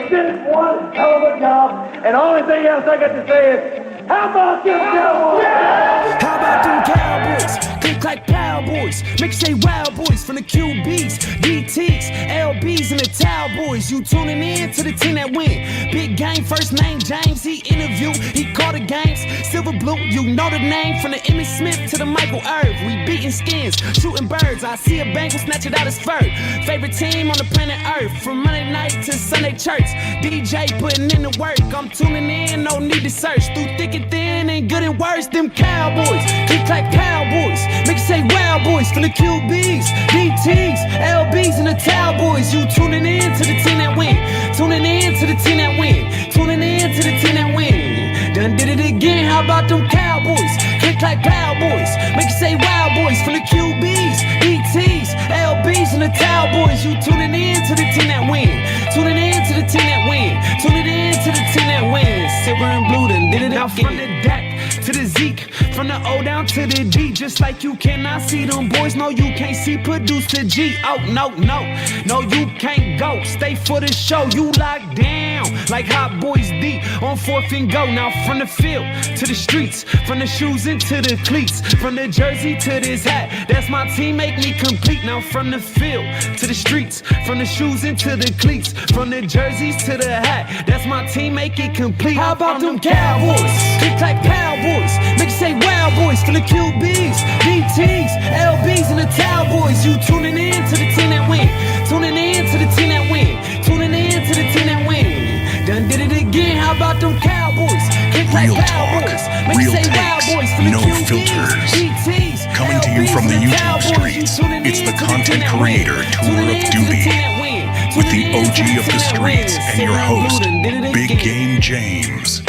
did one hell of a job, and the only thing else I got to say is, how about them Cowboys? How about them Cowboys? Click like Cowboys. Make you say Wild Boys from the QBs, DTs, LBs, and the Towel Boys. You tuning in to the team that win. Big game, first name James. He interviewed, he called the games. Silver blue, you know the name. From the Emmitt Smith to the Michael Irv. We beating skins, shooting birds. I see a bank, snatch it out his fur. Favorite team on the planet Earth. From Monday night to Sunday church. DJ putting in the work. I'm tuning in, no need to search. Through thick and thin and good and worse. Them Cowboys, click like Cowboys. Make you say Wild Boys from the QBs, DTs, LBs, and the Towel Boys. You tuning in to the team that win. Tuning in to the team that win. Tuning in to the team that win. Done did it again. How about them Cowboys? Click like Cowboys. Make you say Wild Boys from the QBs, DTs, LBs, and the Towel Boys. You tuning in to the team that win. Tuning in to the team that win. Tuning in to the team that wins. Silver and blue, done did it again. Now from the Dak to the Zeke, from the O down to the D, just like you cannot see them boys. No, you can't see produce to G. Oh, no, you can't go. Stay for the show, you locked down like Hot Boys D on 4th and go. Now from the field to the streets, from the shoes into the cleats, from the jersey to this hat, that's my team, make me complete. Now from the field to the streets, from the shoes into the cleats, from the jerseys to the hat, that's my team, make it complete. How about them Cowboys? Click like Cowboys. Make you say Wild Boys from the QBs, DTs, LBs, and the Towel Boys. You tuning in to the team that win. Tuning in to the team that win. Tuning in to the team that win. Done did it again. How about them Cowboys? Click like Real Cowboys. talk, Make you real say Wild takes, Boys from the no QBs, filters. DTs, Coming to you LBs, from the and YouTube Towel Boys. You streets, tuning it's in the to content team that creator win. tour Tuning of in to the duty team that win. with the Tuning in to OG of the team that streets wins. and your Silver and host, blue, done did it Big again. Game James.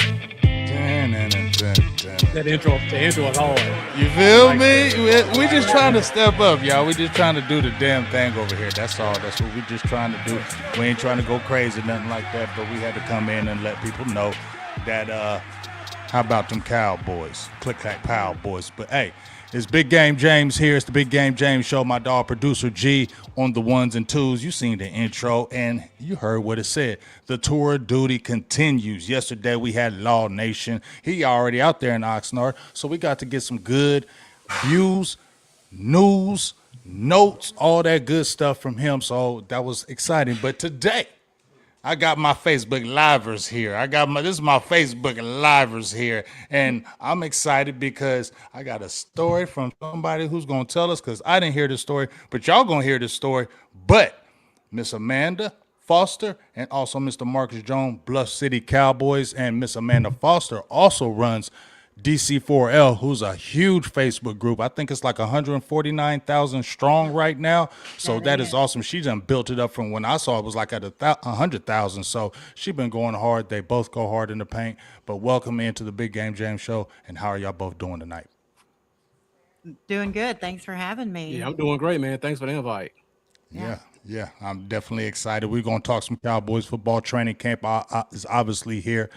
That intro, the intro was hard. You feel me? We just trying to step up, y'all. We just trying to do the damn thing over here. That's all. That's what we just trying to do. We ain't trying to go crazy, nothing like that, but we had to come in and let people know that, how about them Cowboys? Click like Cowboys. But hey, it's Big Game James here. It's the Big Game James Show. My dog, producer G, on the ones and twos. You seen the intro, and you heard what it said. The tour of duty continues. Yesterday, we had Law Nation. He already out there in Oxnard, so we got to get some good views, news, notes, all that good stuff from him, so that was exciting. But today, I got my Facebook Livers here. This is my Facebook Livers here, and I'm excited because I got a story from somebody who's gonna tell us, because I didn't hear the story, but y'all gonna hear the story. But Miss Amanda Foster and also Mr. Marcus Jones, Bluff City Cowboys, and Miss Amanda Foster also runs DC4L, who's a huge Facebook group. I think it's like 149,000 strong right now. So that is awesome. She done built it up from when I saw it was like at 100,000. So she been going hard. They both go hard in the paint. But welcome into the Big Game James Show. And how are y'all both doing tonight? Doing good. Thanks for having me. Yeah, I'm doing great, man. Thanks for the invite. Yeah, I'm definitely excited. We're going to talk some Cowboys football. Training camp is obviously here,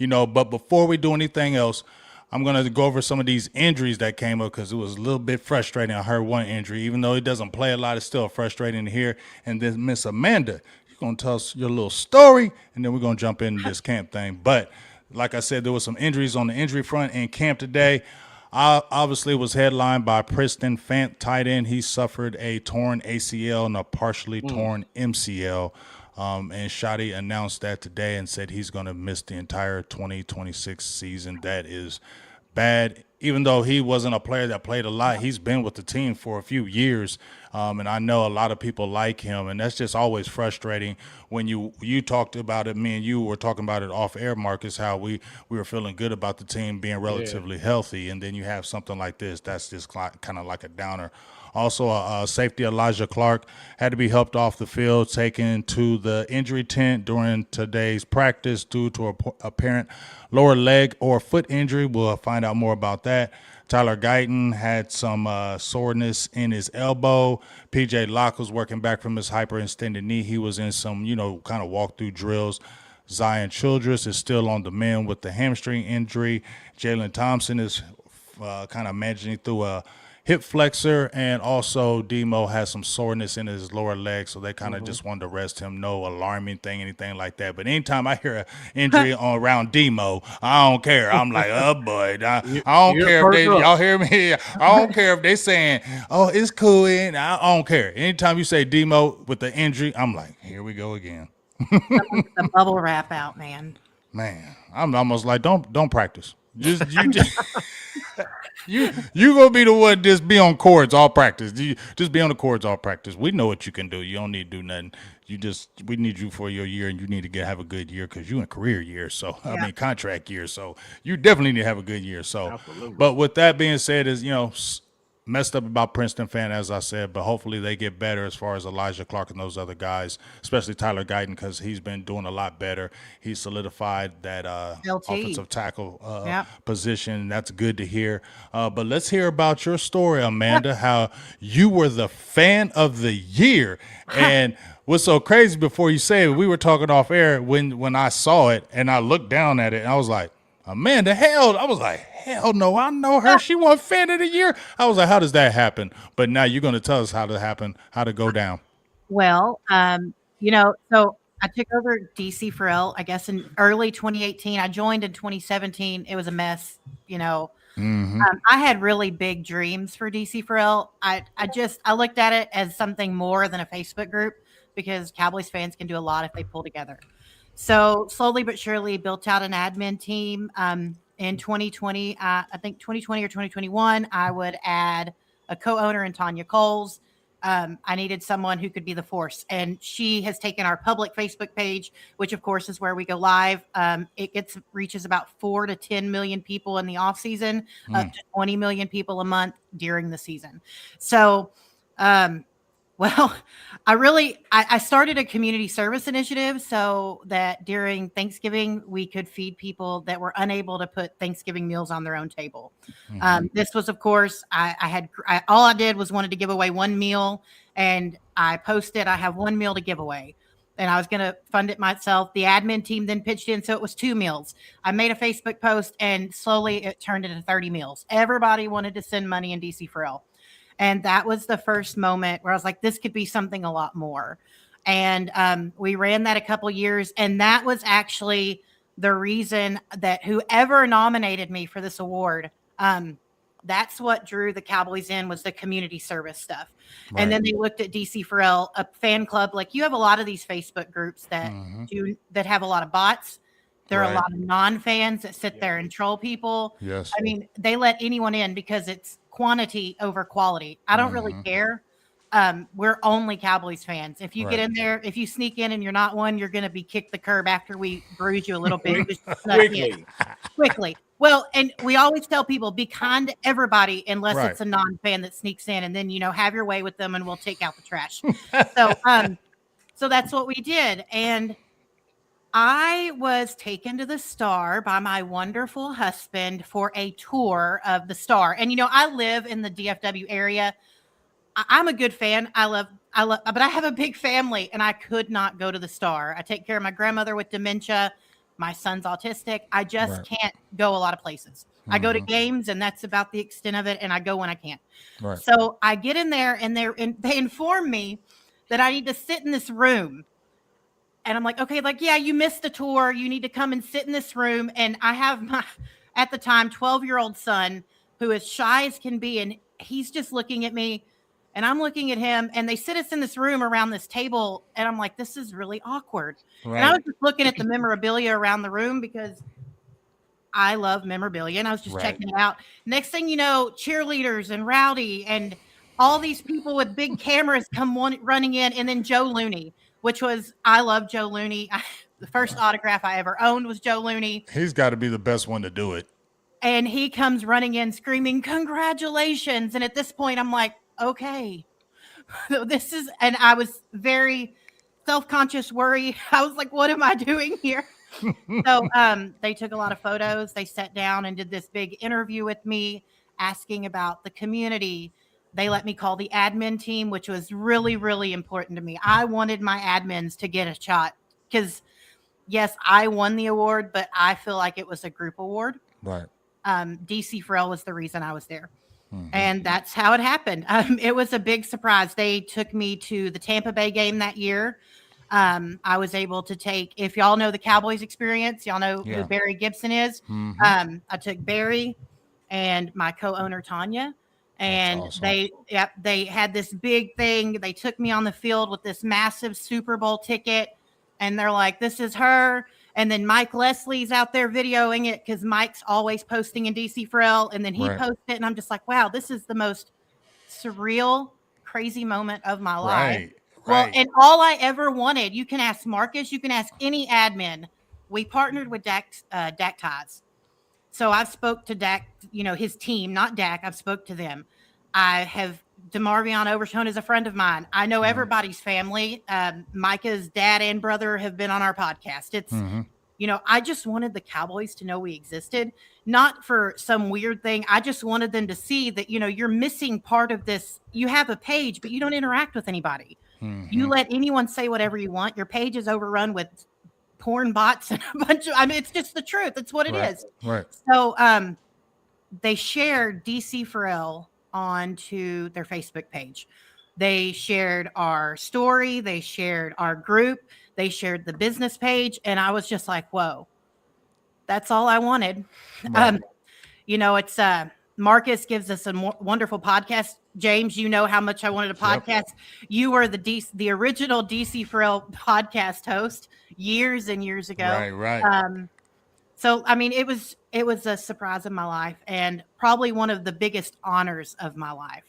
but before we do anything else, I'm going to go over some of these injuries that came up because it was a little bit frustrating. I heard one injury, even though he doesn't play a lot, it's still frustrating to hear. And then Miss Amanda, you're going to tell us your little story, and then we're going to jump into this camp thing. But like I said, there was some injuries on the injury front in camp today. Obviously, it was headlined by Preston Fant, tight end. He suffered a torn ACL and a partially torn MCL. And Shadi announced that today and said he's going to miss the entire 2026 season. That is bad. Even though he wasn't a player that played a lot, he's been with the team for a few years. And I know a lot of people like him, and that's just always frustrating when you talked about it. Me and you were talking about it off air, Marcus, how we were feeling good about the team being relatively healthy, and then you have something like this. That's just kind of like a downer. Also, safety Elijah Clark had to be helped off the field, taken to the injury tent during today's practice due to a apparent lower leg or foot injury. We'll find out more about that. Tyler Guyton had some soreness in his elbow. P.J. Locke was working back from his hyperextended knee. He was in some, kind of walk-through drills. Zion Childress is still on the mend with the hamstring injury. Jalen Thompson is kind of managing through a hip flexor, and also Demo has some soreness in his lower leg, so they kind of just wanted to rest him. No alarming thing, anything like that. But anytime I hear an injury on around Demo, I don't care. I'm like, oh boy, I don't You're care if perked they up. y'all hear me. I don't care if they saying, oh, it's cool, and I don't care. Anytime you say Demo with the injury, I'm like, here we go again. Someone get the bubble wrap out, man. Man, I'm almost like don't practice. Just you gonna be the one just be on courts all practice. You just be on the courts all practice. We know what you can do. You don't need to do nothing. We need you for your year, and you need to have a good year because you in career year. So I Yeah. mean contract year. So you definitely need to have a good year. So, Absolutely. but with that being said, is messed up about Princeton fan, as I said, but hopefully they get better as far as Elijah Clark and those other guys, especially Tyler Guyton, because he's been doing a lot better. He solidified that LT. offensive tackle Yep. position. That's good to hear. But let's hear about your story, Amanda, how you were the fan of the year. And what's so crazy, before you say it, we were talking off air when I saw it and I looked down at it and I was like, Amanda, hell, I was like, hell no, I know her. She won fan of the year. I was like, how does that happen? But now you're going to tell us how to go down. Well, so I took over DC for L, I guess, in early 2018. I joined in 2017. It was a mess, you know. I had really big dreams for DC for L. I looked at it as something more than a Facebook group because Cowboys fans can do a lot if they pull together. So slowly but surely built out an admin team. In 2020, I think 2020 or 2021, I would add a co-owner in Tanya Coles. I needed someone who could be the force, and she has taken our public Facebook page, which of course is where we go live. It reaches about 4 to 10 million people in the off season, up to 20 million people a month during the season. So, well, I started a community service initiative so that during Thanksgiving we could feed people that were unable to put Thanksgiving meals on their own table. This was, of course, all I did was wanted to give away one meal, and I posted, I have one meal to give away, and I was going to fund it myself. The admin team then pitched in, so it was 2 meals. I made a Facebook post, and slowly it turned into 30 meals. Everybody wanted to send money in DC for L. And that was the first moment where I was like, this could be something a lot more. And we ran that a couple years. And that was actually the reason that whoever nominated me for this award, that's what drew the Cowboys in, was the community service stuff. Right. And then they looked at DC for L, a fan club. Like, you have a lot of these Facebook groups that that have a lot of bots. There are a lot of non-fans that sit there and troll people. Yes. I mean, they let anyone in because it's quantity over quality. I don't really care. We're only Cowboys fans. If you get in there, if you sneak in and you're not one, you're going to be kicked the curb after we bruise you a little bit. Quickly. Well, and we always tell people, be kind to everybody unless it's a non-fan that sneaks in, and then, have your way with them and we'll take out the trash. So that's what we did. And I was taken to the Star by my wonderful husband for a tour of the Star. And, I live in the DFW area. I'm a good fan. I love, but I have a big family and I could not go to the Star. I take care of my grandmother with dementia. My son's autistic. I just can't go a lot of places. I go to games and that's about the extent of it. And I go when I can. So I get in there and they inform me that I need to sit in this room. And I'm like, okay, yeah, you missed the tour. You need to come and sit in this room. And I have my, at the time, 12-year-old son who is shy as can be. And he's just looking at me and I'm looking at him, and they sit us in this room around this table. And I'm like, this is really awkward. And I was just looking at the memorabilia around the room because I love memorabilia, and I was just checking it out. Next thing you know, cheerleaders and Rowdy and all these people with big cameras come running in, and then Joe Looney, which was, I love Joe Looney. The first autograph I ever owned was Joe Looney. He's got to be the best one to do it. And he comes running in screaming, congratulations. And at this point, I'm like, okay, this is, and I was very self-conscious, worried. I was like, what am I doing here? So they took a lot of photos. They sat down and did this big interview with me, asking about the community. They let me call the admin team, which was really, really important to me. I wanted my admins to get a shot because, yes, I won the award, but I feel like it was a group award. Right. DC for L was the reason I was there. And that's how it happened. It was a big surprise. They took me to the Tampa Bay game that year. I was able to take, if y'all know the Cowboys experience, y'all know who Yeah. Barry Gibson is. I took Barry and my co-owner Tanya, and awesome. they had this big thing. They took me on the field with this massive Super Bowl ticket, and they're like, "This is her." And then Mike Leslie's out there videoing it because Mike's always posting in DC for L, and then he Right. posted it, and I'm just like, "Wow, this is the most surreal, crazy moment of my life." Right. Well, Right. and all I ever wanted, you can ask Marcus, you can ask any admin. We partnered with Dak Ties. So I've spoke to Dak, his team, not Dak. I've spoke to them. I have DeMarvion Overshone is a friend of mine. I know everybody's family. Micah's dad and brother have been on our podcast. It's, I just wanted the Cowboys to know we existed, not for some weird thing. I just wanted them to see that, you're missing part of this. You have a page, but you don't interact with anybody. You let anyone say whatever you want. Your page is overrun with porn bots and a bunch of, it's just the truth. It's what it is. Right. So they shared DC for L onto their Facebook page. They shared our story. They shared our group. They shared the business page. And I was just like, whoa, that's all I wanted. Right. It's Marcus gives us a wonderful podcast. James, you know how much I wanted a podcast. Yep. You were the original DC for L podcast host years and years ago. Right. So, it was a surprise of my life and probably one of the biggest honors of my life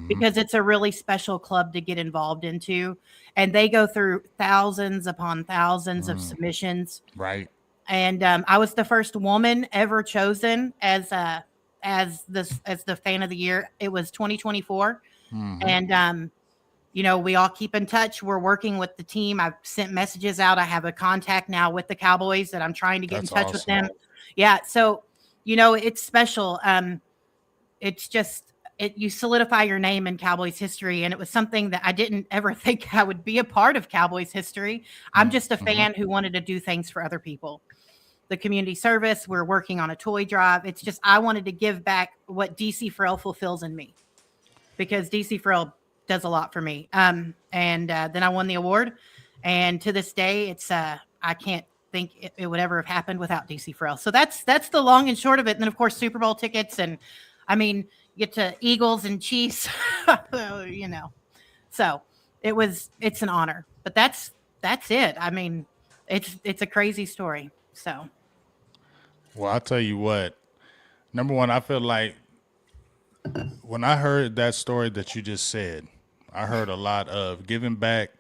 because it's a really special club to get involved into. And they go through thousands upon thousands of submissions. Right. And I was the first woman ever chosen as the fan of the year. It was 2024. And, we all keep in touch. We're working with the team. I've sent messages out. I have a contact now with the Cowboys that I'm trying to get in touch with them. Yeah. So, it's special. It's just, you solidify your name in Cowboys history. And it was something that I didn't ever think I would be a part of Cowboys history. I'm just a fan who wanted to do things for other people. The community service, we're working on a toy drive. It's just, I wanted to give back what DC for L fulfills in me because DC for L does a lot for me. And then I won the award. And to this day, it's, I can't think it would ever have happened without DC for L. So that's the long and short of it. And then of course, Super Bowl tickets. And get to Eagles and Chiefs, so it's an honor, but that's it. It's a crazy story. So. Well, I'll tell you what. Number one, I feel like when I heard that story that you just said, I heard a lot of giving back,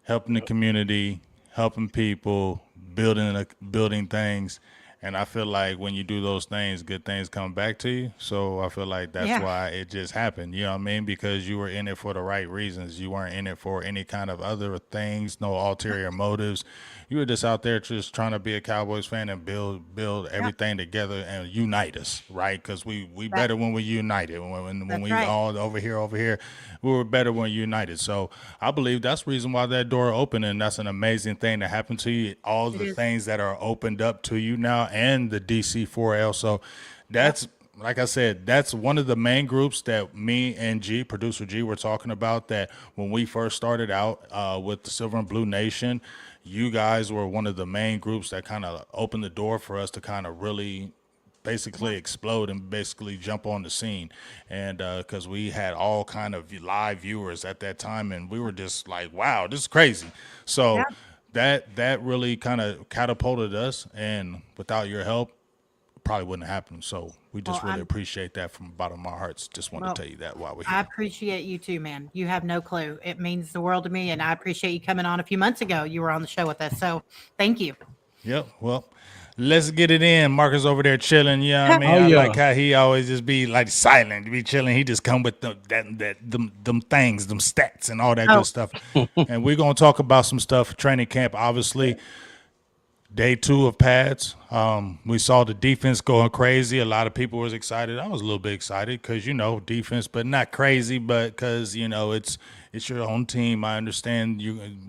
helping the community, helping people, building things. And I feel like when you do those things, good things come back to you. So I feel like that's why it just happened. You know what I mean? Because you were in it for the right reasons. You weren't in it for any kind of other things, no ulterior motives. You were just out there just trying to be a Cowboys fan and build everything together and unite us, right? Because we better when we're united. When we right. all over here, we were better when united. So I believe that's the reason why that door opened, and that's an amazing thing that happened to you. All the things that are opened up to you now, and the DC4L. So that's, like I said, that's one of the main groups that me and producer G, were talking about, that when we first started out with the Silver and Blue Nation, you guys were one of the main groups that kind of opened the door for us to kind of really basically explode and basically jump on the scene. And because we had all kind of live viewers at that time, and we were just like, wow, this is crazy. So that really kind of catapulted us, and without your help, it probably wouldn't have happened. So we just really appreciate that from the bottom of our hearts. Just want to tell you that while we're here. I appreciate you too, man. You have no clue. It means the world to me, and I appreciate you coming on a few months ago. You were on the show with us, so thank you. Yep. Well, let's get it in. Marcus over there chilling. You know what I mean? I like how he always just be like silent, be chilling. He just come with them things, them stats and all that good stuff. And we're going to talk about some stuff. Training camp, obviously. Day 2 of pads. We saw the defense going crazy. A lot of people was excited. I was a little bit excited because, defense, but not crazy, but because, it's your own team. I understand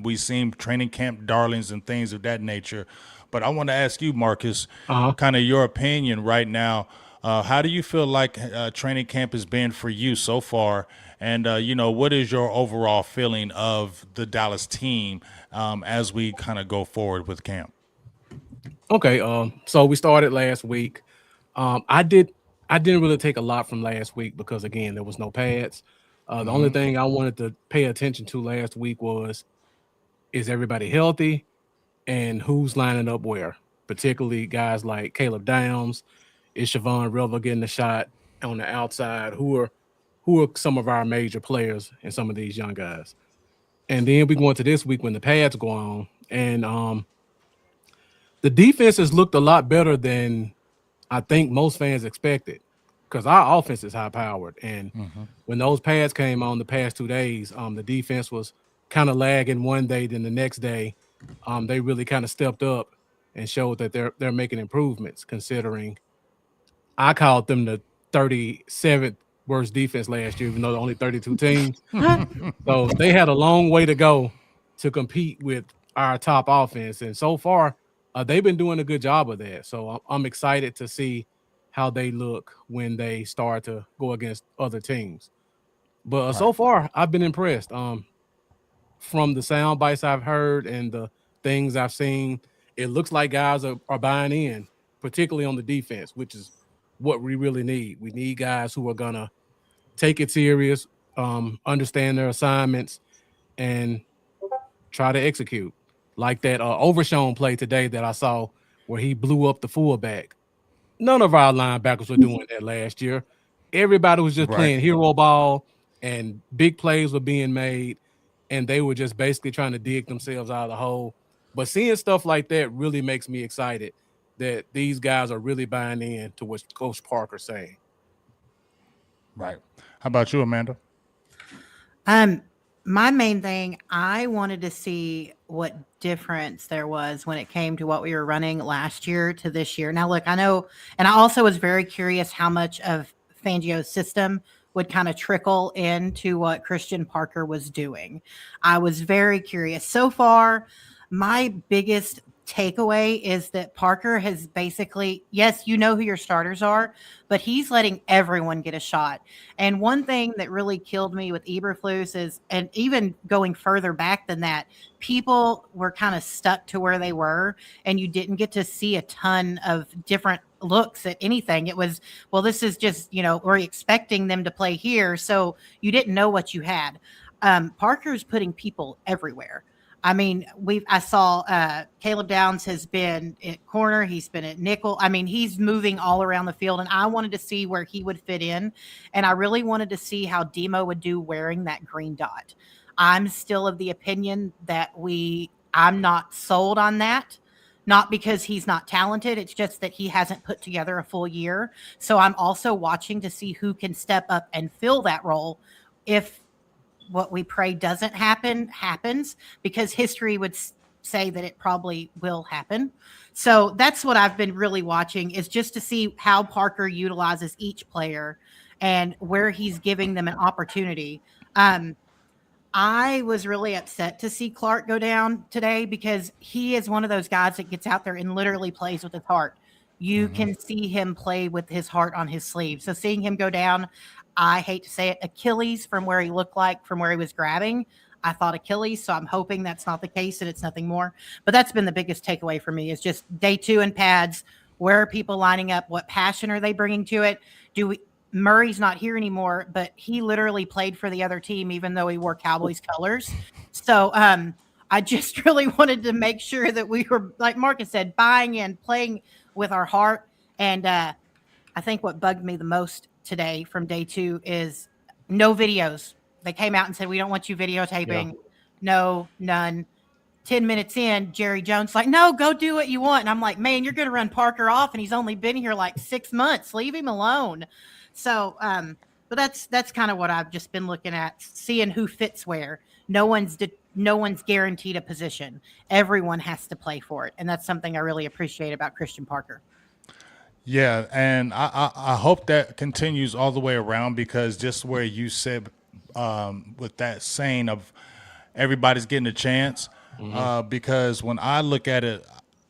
we seen training camp darlings and things of that nature. But I want to ask you, Marcus, kind of your opinion right now How do you feel like training camp has been for you so far? And, what is your overall feeling of the Dallas team as we kind of go forward with camp? Okay, so we started last week. I didn't really take a lot from last week because again there was no pads. The only thing I wanted to pay attention to last week was is everybody healthy and who's lining up where, particularly guys like Caleb Downs, is Siobhan River getting a shot on the outside? Who are some of our major players and some of these young guys? And then we go into this week when the pads go on, and the defense has looked a lot better than I think most fans expected because our offense is high powered. And when those pads came on the past 2 days, the defense was kind of lagging one day, then the next day, they really kind of stepped up and showed that they're making improvements. Considering I called them the 37th worst defense last year, even though there only 32 teams. So they had a long way to go to compete with our top offense, and so far, they've been doing a good job of that. So I'm excited to see how they look when they start to go against other teams. But so far, I've been impressed. From the sound bites I've heard and the things I've seen, it looks like guys are buying in, particularly on the defense, which is what we really need. We need guys who are gonna take it serious, understand their assignments, and try to execute. Like that Overshown play today that I saw where he blew up the fullback. None of our linebackers were doing that last year. Everybody was just playing hero ball, and big plays were being made, and they were just basically trying to dig themselves out of the hole. But seeing stuff like that really makes me excited that these guys are really buying in to what Coach Parker's saying. Right. How about you, Amanda? My main thing, I wanted to see what difference there was when it came to what we were running last year to this year. Now, look, I know, and I also was very curious how much of Fangio's system would kind of trickle into what Christian Parker was doing. I was very curious. So far, my biggest takeaway is that Parker has basically, yes, you know who your starters are, but he's letting everyone get a shot. And one thing that really killed me with Eberflus is, and even going further back than that, people were kind of stuck to where they were, and you didn't get to see a ton of different looks at anything. It was, well, this is just, we're expecting them to play here, so you didn't know what you had. Parker's putting people everywhere. I mean, I saw Caleb Downs has been at corner. He's been at nickel. I mean, he's moving all around the field, and I wanted to see where he would fit in. And I really wanted to see how Demo would do wearing that green dot. I'm still of the opinion that I'm not sold on that. Not because he's not talented. It's just that he hasn't put together a full year. So I'm also watching to see who can step up and fill that role if what we pray doesn't happens, because history would say that it probably will happen. So that's what I've been really watching, is just to see how Parker utilizes each player and where he's giving them an opportunity. I was really upset to see Clark go down today because he is one of those guys that gets out there and literally plays with his heart. You can see him play with his heart on his sleeve. So seeing him go down, I hate to say it, Achilles from where he looked like, from where he was grabbing, I thought Achilles. So I'm hoping that's not the case and it's nothing more. But that's been the biggest takeaway for me, is just day 2 in pads. Where are people lining up? What passion are they bringing to it? Murray's not here anymore, but he literally played for the other team, even though he wore Cowboys colors. So I just really wanted to make sure that we were, like Marcus said, buying in, playing with our heart. And I think what bugged me the most today from day 2 is no videos. They came out and said, we don't want you videotaping. Yeah. No, none. 10 minutes in, Jerry Jones like, no, go do what you want. And I'm like, man, you're going to run Parker off, and he's only been here like 6 months. Leave him alone. So, but that's kind of what I've just been looking at, seeing who fits where. No one's guaranteed a position. Everyone has to play for it. And that's something I really appreciate about Christian Parker. Yeah, and I hope that continues all the way around, because just where you said with that saying of everybody's getting a chance, because when I look at it,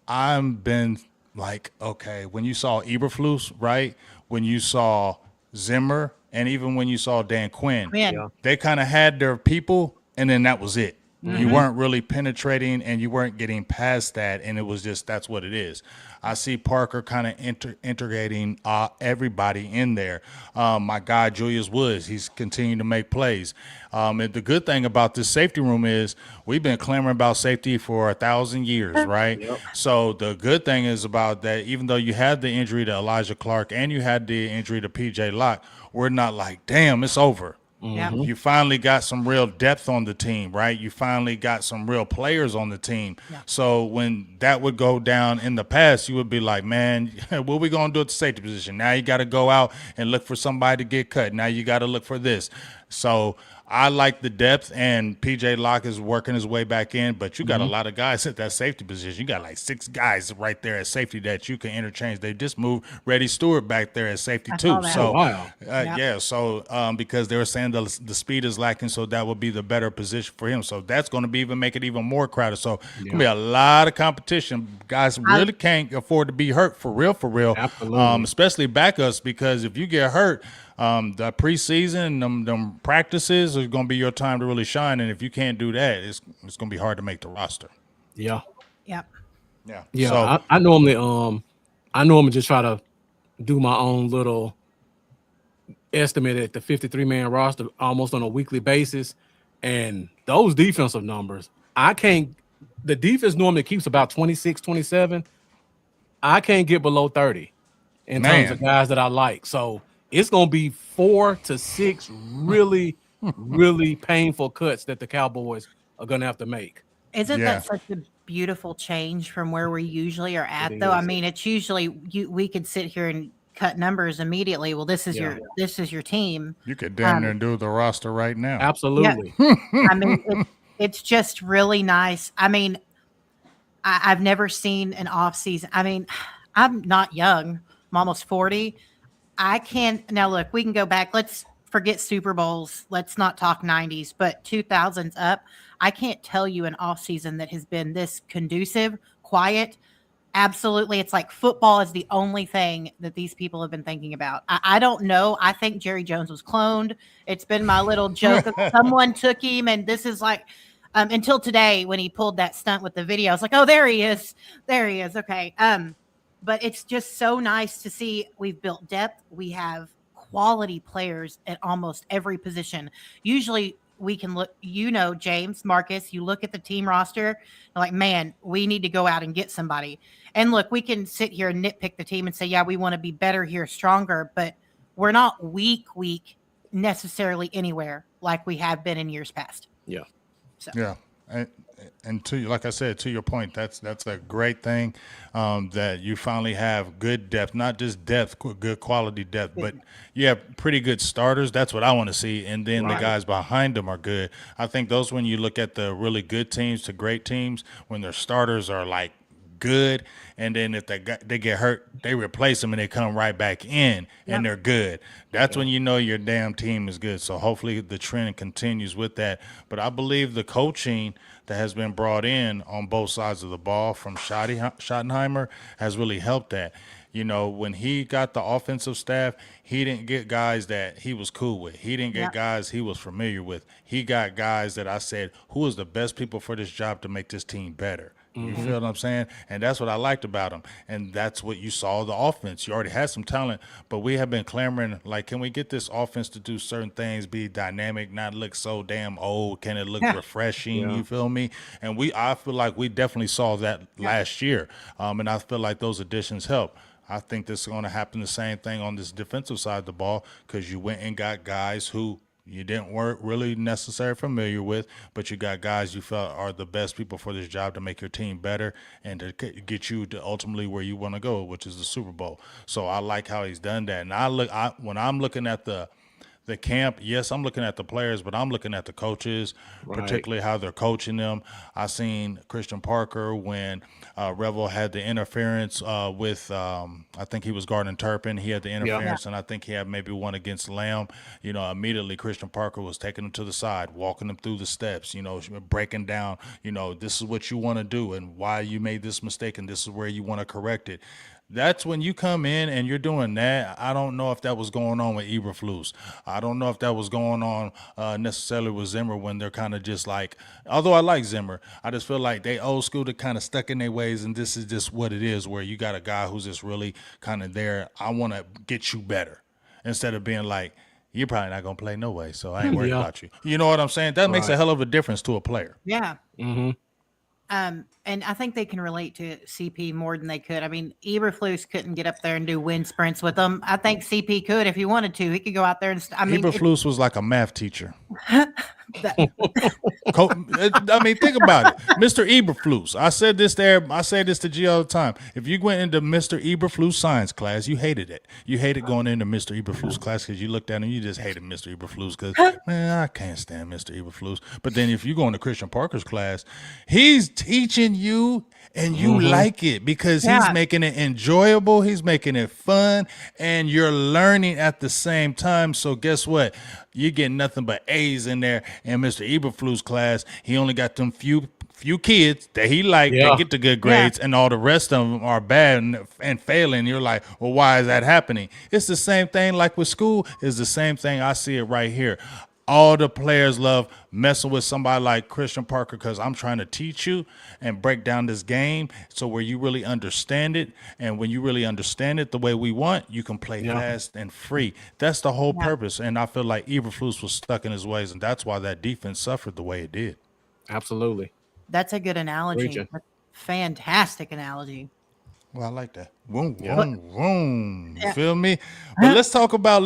I've been like, okay, when you saw Eberflus, right? When you saw Zimmer, and even when you saw Dan Quinn, Quinn. Yeah. they kind of had their people, and then that was it. You Mm-hmm. weren't really penetrating, and you weren't getting past that, and it was just that's what it is. I see Parker kind of integrating everybody in there. My guy Julius Woods, he's continuing to make plays. And the good thing about this safety room is we've been clamoring about safety for 1,000 years, right? Yep. So the good thing is about that, even though you had the injury to Elijah Clark and you had the injury to PJ Locke, we're not like, damn, it's over. Yeah. You finally got some real depth on the team, right? You finally got some real players on the team. Yeah. So when that would go down in the past, you would be like, man, what are we going to do at the safety position? Now you got to go out and look for somebody to get cut. Now you got to look for this. So I like the depth, and PJ Locke is working his way back in, but you got a lot of guys at that safety position. You got like 6 guys right there at safety that you can interchange. They just moved Reddy Stewart back there at safety I too. saw that. So, Oh, wow. Yep. yeah, so because they were saying the speed is lacking, so that would be the better position for him. So that's going to be make it even more crowded. So it's going to be a lot of competition. Guys really can't afford to be hurt for real. Absolutely. Especially backups, because if you get hurt, the preseason, them practices are going to be your time to really shine. And if you can't do that, it's going to be hard to make the roster. Yeah. Yep. Yeah. Yeah. So, I normally just try to do my own little estimate at the 53-man roster almost on a weekly basis. And those defensive numbers, the defense normally keeps about 26, 27. I can't get below 30 in terms of guys that I like. So it's going to be 4 to 6 really, really painful cuts that the Cowboys are going to have to make. Isn't Yeah. that such a beautiful change from where we usually are at, It though? I is. mean, it's usually we could sit here and cut numbers immediately. Well, this is Yeah. your team. you could damn near do the roster right now. Absolutely. I mean, it's just really nice. I mean, I've never seen an off season. I mean, I'm not young. I'm almost 40. I can now look. We can go back. Let's forget Super Bowls. Let's not talk 90s, but 2000s up. I can't tell you an off season that has been this conducive, quiet. Absolutely. It's like football is the only thing that these people have been thinking about. I don't know. I think Jerry Jones was cloned. It's been my little joke of someone took him, and this is like until today when he pulled that stunt with the video. I was like, oh, there he is. There he is. Okay. But it's just so nice to see we've built depth. We have quality players at almost every position. Usually we can look, James, Marcus, you look at the team roster, like, man, we need to go out and get somebody. And look, we can sit here and nitpick the team and say, yeah, we want to be better here, stronger, but we're not weak necessarily anywhere like we have been in years past. Yeah. So. Yeah. And to like I said, to your point, that's a great thing, that you finally have good depth, not just depth, good quality depth, but you have pretty good starters. That's what I want to see, and then the guys behind them are good. I think those, when you look at the really good teams to great teams, when their starters are like good, and then if they get hurt, they replace them and they come right back in and they're good. That's when you know your damn team is good. So hopefully the trend continues with that. But I believe the coaching that has been brought in on both sides of the ball from Schottenheimer has really helped that. You know, when he got the offensive staff, he didn't get guys that he was cool with. He didn't get guys he was familiar with. He got guys that I said, who is the best people for this job to make this team better? You feel what I'm saying? And that's what I liked about him. And that's what you saw the offense. You already had some talent, but we have been clamoring, like, can we get this offense to do certain things, be dynamic, not look so damn old? Can it look refreshing? You feel me? And I feel like we definitely saw that last year. And I feel like those additions help. I think this is going to happen the same thing on this defensive side of the ball, because you went and got guys who weren't really necessarily familiar with, but you got guys you felt are the best people for this job to make your team better and to get you to ultimately where you want to go, which is the Super Bowl. So I like how he's done that. And when I'm looking at the the camp, yes, I'm looking at the players, but I'm looking at the coaches, Right. particularly how they're coaching them. I seen Christian Parker when Revel had the interference with, I think he was guarding Turpin. He had the Yeah. Yeah. interference, and I think he had maybe one against Lamb. Immediately Christian Parker was taking him to the side, walking him through the steps, breaking down, this is what you want to do and why you made this mistake, and this is where you want to correct it. That's when you come in and you're doing that. I don't know if that was going on with Eberflus. I don't know if that was going on necessarily with Zimmer when they're kind of just like, although I like Zimmer, I just feel like they old school to kind of stuck in their ways, and this is just what it is, where you got a guy who's just really kind of there. I want to get you better instead of being like, you're probably not going to play no way, so I ain't worried Yeah. about you. You know what I'm saying? That makes a Right. hell of a difference to a player. Yeah. Mm-hmm. And I think they can relate to CP more than they could. I mean, Eberflus couldn't get up there and do wind sprints with them. I think CP could if he wanted to. He could go out there and. I mean, Eberflus was like a math teacher. that, I mean, think about it, Mr. Eberflus. I said this there. I say this to G all the time. If you went into Mr. Eberflus science class, you hated it. You hated going into Mr. Eberflus class because you looked at him. You just hated Mr. Eberflus because man, I can't stand Mr. Eberflus. But then if you go into Christian Parker's class, he's teaching you. And you like it because he's Yeah. making it enjoyable. He's making it fun, and you're learning at the same time. So guess what? You get nothing but A's in there. In Mr. Eberflus class, he only got them few kids that he liked Yeah. that get the good grades, and all the rest of them are bad and failing. You're like, well, why is that happening? It's the same thing like with school. It's the same thing. I see it right here. All the players love messing with somebody like Christian Parker because I'm trying to teach you and break down this game so where you really understand it. And when you really understand it the way we want, you can play Yeah. fast and free. That's the whole Yeah. purpose. And I feel like Eberflus was stuck in his ways, and that's why that defense suffered the way it did. Absolutely. that's a good analogy. Preaching. Fantastic analogy. Well, I like that. Vroom, Yeah. vroom, vroom. You feel me? But let's talk about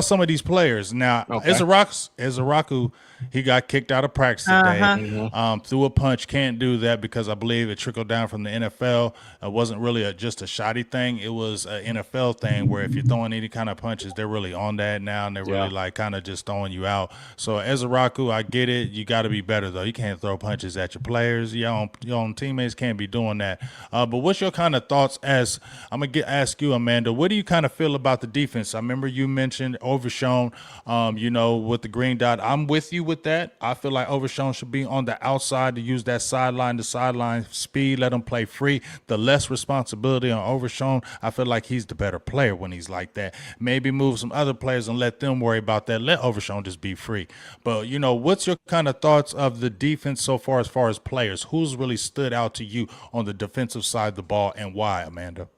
some of these players. Now, Okay. Ezaraku, he got kicked out of practice today. Uh-huh. Threw a punch. Can't do that because I believe it trickled down from the NFL. It wasn't really just a shoddy thing. It was an NFL thing where if you're throwing any kind of punches, they're really on that now, and they're really Yeah. like kind of just throwing you out. So Ezaraku, I get it. You got to be better though. You can't throw punches at your players. Your own teammates can't be doing that. But what's your kind of thoughts as I'm gonna ask you, Amanda? What do you kind of feel about the defense? I remember you mentioned Overshown. With the green dot, I'm with you with that. I feel like Overshown should be on the outside to use that sideline to sideline speed. Let him play free. The less responsibility on Overshown. I feel like he's the better player when he's like that. Maybe move some other players and let them worry about that. Let Overshown just be free. But what's your kind of thoughts of the defense so far as players? Who's really stood out to you on the defensive side of the ball, and why, Amanda?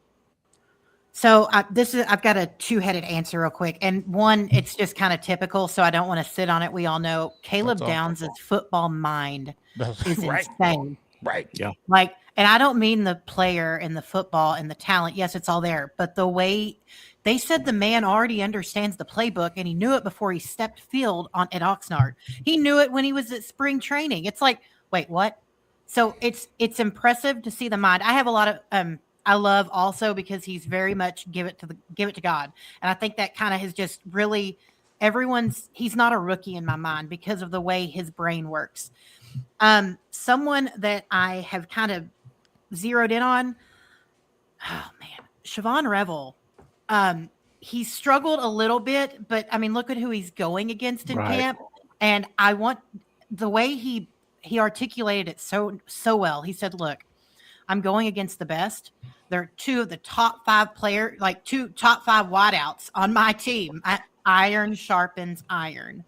So I've got a two-headed answer real quick. And one, it's just kind of typical, so I don't want to sit on it. We all know Caleb That's all. Downs' football mind is Right. insane. Right. Yeah. Like, and I don't mean the player and the football and the talent. Yes, it's all there. But the way they said the man already understands the playbook and he knew it before he stepped field at Oxnard. He knew it when he was at spring training. It's like, wait, what? So it's impressive to see the mind. I have a lot of I love also because he's very much give it to God. And I think that kind of has just really he's not a rookie in my mind because of the way his brain works. Someone that I have kind of zeroed in on, oh man, Siobhan Revel. He struggled a little bit, but I mean, look at who he's going against in Right. camp. And I want the way he articulated it so well. He said, look, I'm going against the best. They're two of the top 5 players, like 2 top 5 wideouts on my team. Iron sharpens iron.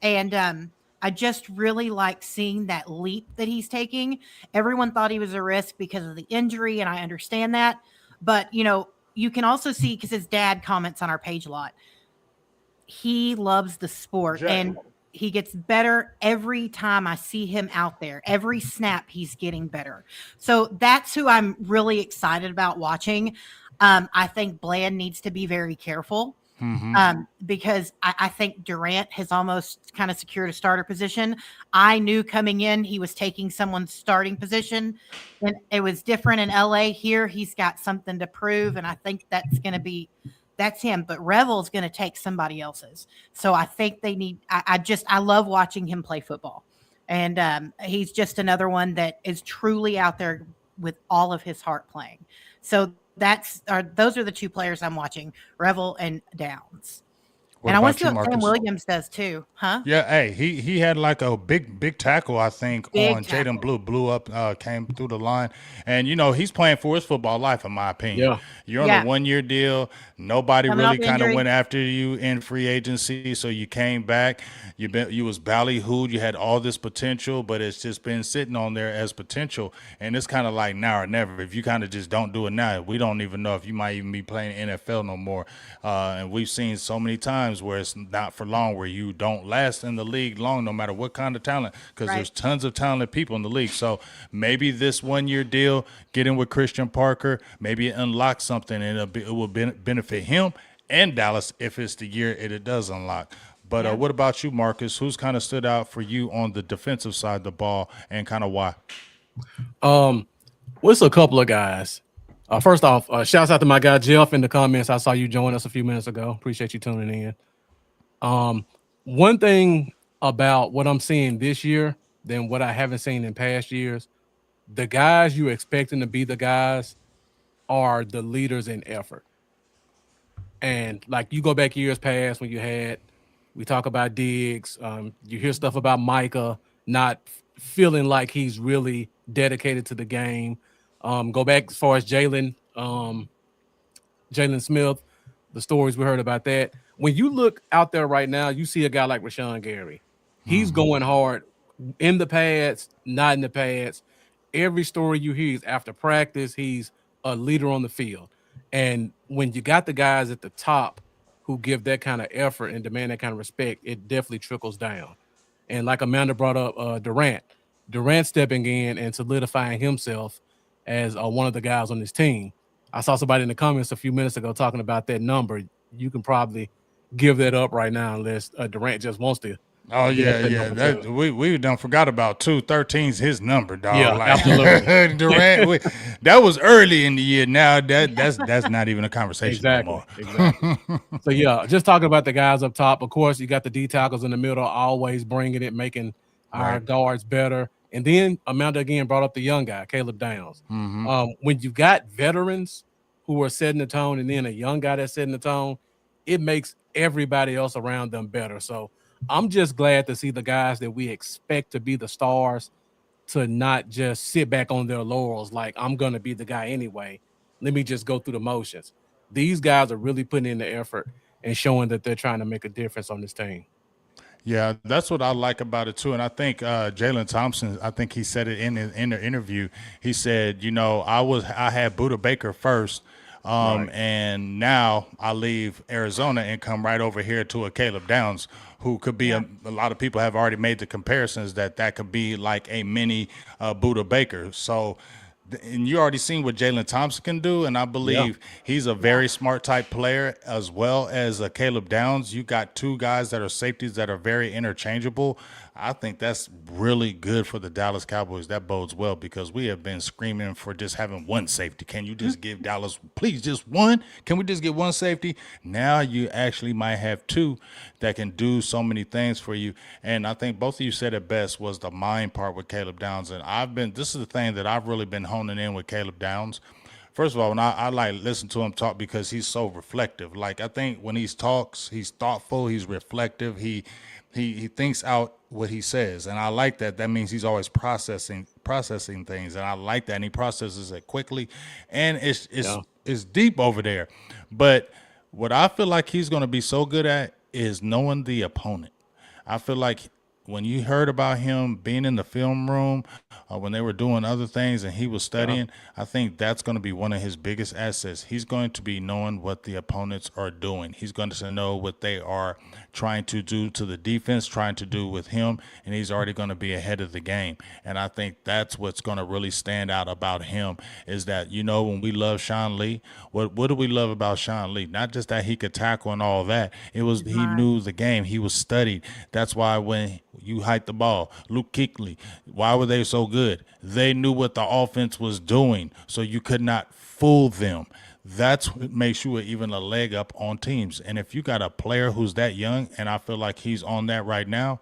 And I just really like seeing that leap that he's taking. Everyone thought he was a risk because of the injury, and I understand that. But, you can also see, because his dad comments on our page a lot, he loves the sport. And he gets better every time I see him out there. Every snap, he's getting better. So that's who I'm really excited about watching. I think Bland needs to be very careful because I think Durant has almost kind of secured a starter position. I knew coming in he was taking someone's starting position, and it was different in LA. Here, he's got something to prove, and I think that's going to be that's him. But Revel's going to take somebody else's. So I think they need. I love watching him play football, and he's just another one that is truly out there with all of his heart playing. So those are the two players I'm watching, Revel and Downs. What And I want to about see you, what Sam Marcus? Williams does too, huh? Yeah, hey, he had like a big tackle, I think, Big on Jaden tackle. Blue, blew up, came through the line, and he's playing for his football life, in my opinion. Yeah. You're on a Yeah, 1 year deal. Nobody coming really off kind of injury. went after you in free agency, so you came back. You was ballyhooed. You had all this potential, but it's just been sitting on there as potential, and it's kind of like now or never. If you kind of just don't do it now, we don't even know if you might even be playing NFL no more. And we've seen so many times where it's not for long, where you don't last in the league long, no matter what kind of talent, because Right. there's tons of talented people in the league. So maybe this 1 year deal, get in with Christian Parker, maybe it unlocks something, and it will benefit him and Dallas if it's the year it does unlock. But Yeah. what about you, Marcus? Who's kind of stood out for you on the defensive side of the ball, and kind of why? What's a couple of guys? First off, shouts out to my guy Jeff in the comments. I saw you join us a few minutes ago. Appreciate you tuning in. One thing about what I'm seeing this year than what I haven't seen in past years, the guys you expecting to be the guys are the leaders in effort. And like you go back years past when we talk about Diggs, you hear stuff about Micah not feeling like he's really dedicated to the game. Go back as far as Jalen Smith, the stories we heard about that. When you look out there right now, you see a guy like Rashawn Gary. He's going hard in the pads, not in the pads. Every story you hear is after practice, he's a leader on the field. And when you got the guys at the top who give that kind of effort and demand that kind of respect, it definitely trickles down. And like Amanda brought up, Durant stepping in and solidifying himself as one of the guys on this team. I saw somebody in the comments a few minutes ago talking about that number. You can probably give that up right now unless Durant just wants to Oh get up yeah, that yeah. number too. We done forgot about 213's his number, dog. Yeah, Like absolutely. Durant, that was early in the year. Now that's not even a conversation no Exactly. more. Exactly. So yeah, just talking about the guys up top. Of course, you got the D tackles in the middle, always bringing it, making our Right. guards better. And then Amanda again brought up the young guy, Caleb Downs. When you got veterans who are setting the tone, and then a young guy that's setting the tone, it makes everybody else around them better. So I'm just glad to see the guys that we expect to be the stars to not just sit back on their laurels like I'm gonna be the guy anyway. Let me just go through the motions. These guys are really putting in the effort and showing that they're trying to make a difference on this team. Yeah, that's what I like about it too, and I think Jalen Thompson. I think he said it in the interview. He said, I had Buda Baker first, Right. and now I leave Arizona and come right over here to a Caleb Downs, who could be Yeah. a lot of people have already made the comparisons that could be like a mini Buda Baker. So and you already seen what Jalen Thompson can do, and I Yeah. believe he's a very smart type player as well as Caleb Downs. You got two guys that are safeties that are very interchangeable. I think that's really good for the Dallas Cowboys. That bodes well because we have been screaming for just having one safety. Can you just give Dallas, please, just one? Can we just get one safety? Now you actually might have two that can do so many things for you. And I think both of you said it best was the mind part with Caleb Downs. And this is the thing that I've really been honing in with Caleb Downs. First of all, when I like listen to him talk because he's so reflective. Like I think when he talks, he's thoughtful, he's reflective, he thinks out what he says, and I like that. That means he's always processing things, and I like that. And he processes it quickly, and Yeah. it's deep over there. But what I feel like he's going to be so good at is knowing the opponent. I feel like when you heard about him being in the film room, when they were doing other things and he was Yeah. studying, I think that's going to be one of his biggest assets. He's going to be knowing what the opponents are doing. He's going to know what they are trying to do to the defense, trying to do with him, and he's already going to be ahead of the game. And I think that's what's going to really stand out about him is that, when we love Sean Lee, what do we love about Sean Lee? Not just that he could tackle and all that. It was he Right. knew the game. He was studied. That's why when you hiked the ball, Luke Kuechly, why were they so good? They knew what the offense was doing, so you could not fool them. That's what makes you even a leg up on teams. And if you got a player who's that young, and I feel like he's on that right now,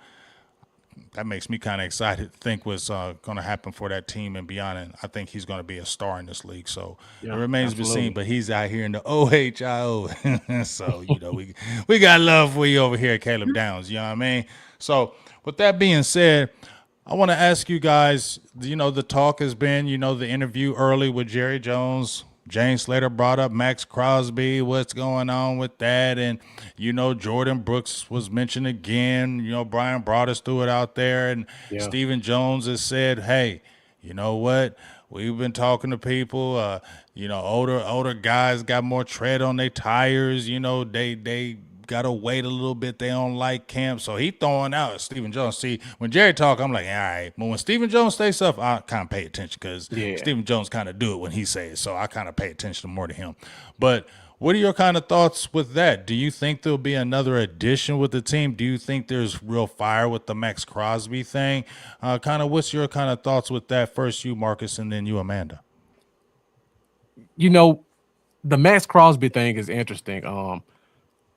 that makes me kind of excited to think what's going to happen for that team and beyond. And I think he's going to be a star in this league. So it Yeah, remains to be seen. absolutely. But he's out here in the OHIO. So, we got love for you over here at Caleb Downs. You know what I mean? So with that being said, I want to ask you guys, the talk has been, the interview early with Jerry Jones. James Slater brought up Max Crosby, what's going on with that? And, Jordan Brooks was mentioned again. Brian Broaddus threw it out there. And Yeah. Stephen Jones has said, hey, you know what? We've been talking to people. Older guys got more tread on their tires. They gotta wait a little bit. They don't like camp, so he throwing out Stephen Jones. See, when Jerry talk, I'm like, all right. But when Stephen Jones say stuff, I kind of pay attention because Yeah. Stephen Jones kind of do it when he says it, so I kind of pay attention more to him. But what are your kind of thoughts with that? Do you think there'll be another addition with the team? Do you think there's real fire with the Max Crosby thing? Kind of, what's your kind of thoughts with that? First, you, Marcus, and then you, Amanda. You know, the Max Crosby thing is interesting.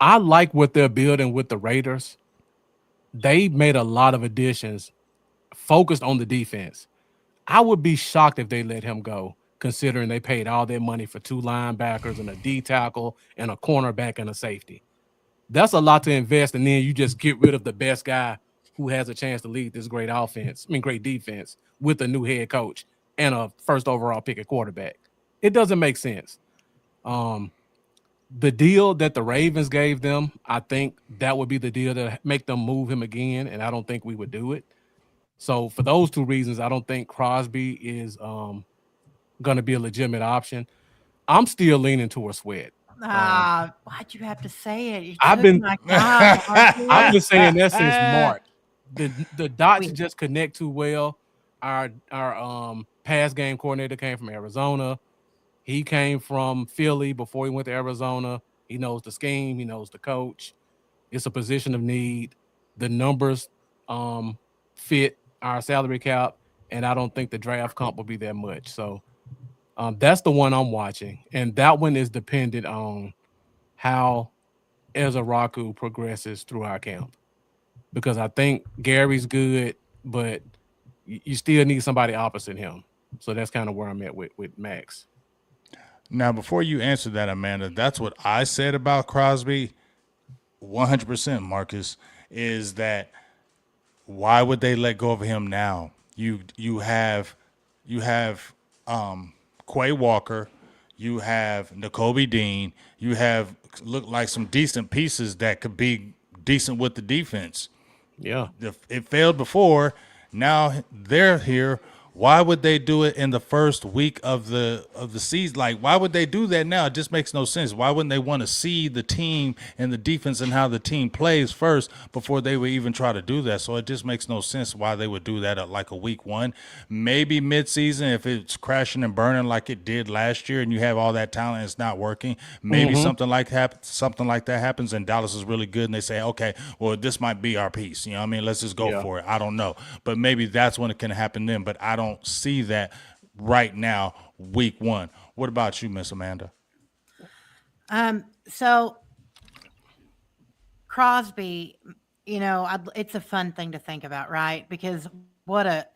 I like what they're building with the Raiders. They made a lot of additions focused on the defense. I would be shocked if they let him go, considering they paid all their money for 2 linebackers and a D tackle and a cornerback and a safety. That's a lot to invest, and then you just get rid of the best guy who has a chance to lead this great defense with a new head coach and a first overall pick at quarterback. It doesn't make sense. Um, the deal that the Ravens gave them, I think that would be the deal to make them move him again, and I don't think we would do it. So for those 2 reasons, I don't think Crosby is going to be a legitimate option. I'm still leaning towards Sweat. Why'd you have to say it? You I've took been my guy, I've Marcus. been saying that since March. The dots Wait. just connect too well. Our pass game coordinator came from Arizona. He came from Philly before he went to Arizona. He knows the scheme. He knows the coach. It's a position of need. The numbers fit our salary cap, and I don't think the draft comp will be that much. So that's the one I'm watching, and that one is dependent on how Ezra progresses through our camp, because I think Gary's good, but you still need somebody opposite him. So that's kind of where I'm at with Max. Now, before you answer that, Amanda, that's what I said about Crosby. 100%, Marcus, is that why would they let go of him now? You have Quay Walker, you have N'Kobe Dean, you have look like some decent pieces that could be decent with the defense. Yeah. It failed before. Now they're here. Why would they do it in the first week of the season? Like, why would they do that now? It just makes no sense. Why wouldn't they want to see the team and the defense and how the team plays first before they would even try to do that? So it just makes no sense why they would do that at like a week 1. Maybe midseason if it's crashing and burning like it did last year and you have all that talent and it's not working. Maybe something like that happens and Dallas is really good and they say, okay, well, this might be our piece. You know what I mean? Let's just go for it. I don't know. But maybe that's when it can happen then. But I don't see that right now, week 1. What about you, Miss Amanda? So Crosby, it's a fun thing to think about, right? Because what a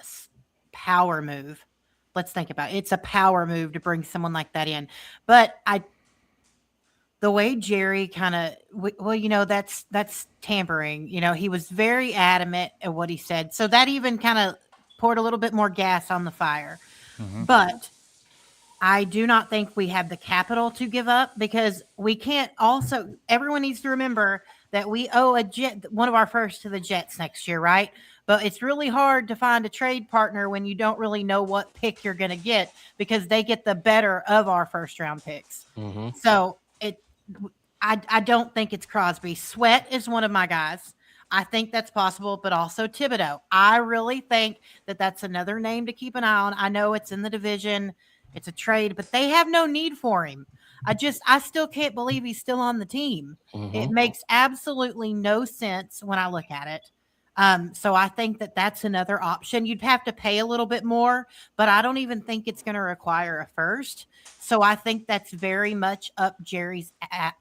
power move. Let's think about it. It's a power move to bring someone like that in. But the way Jerry kind of, that's tampering. He was very adamant at what he said. So that even kind of poured a little bit more gas on the fire. But I do not think we have the capital to give up, because we can't everyone needs to remember that we owe one of our first to the Jets next year, right? But it's really hard to find a trade partner when you don't really know what pick you're going to get, because they get the better of our first round picks. So I don't think it's Crosby. Sweat is one of my guys. I think that's possible, but also Thibodeau. I really think that that's another name to keep an eye on. I know it's in the division. It's a trade, but they have no need for him. I still can't believe he's still on the team. It makes absolutely no sense when I look at it. So I think that that's another option. You'd have to pay a little bit more, but I don't even think it's going to require a first. So I think that's very much up Jerry's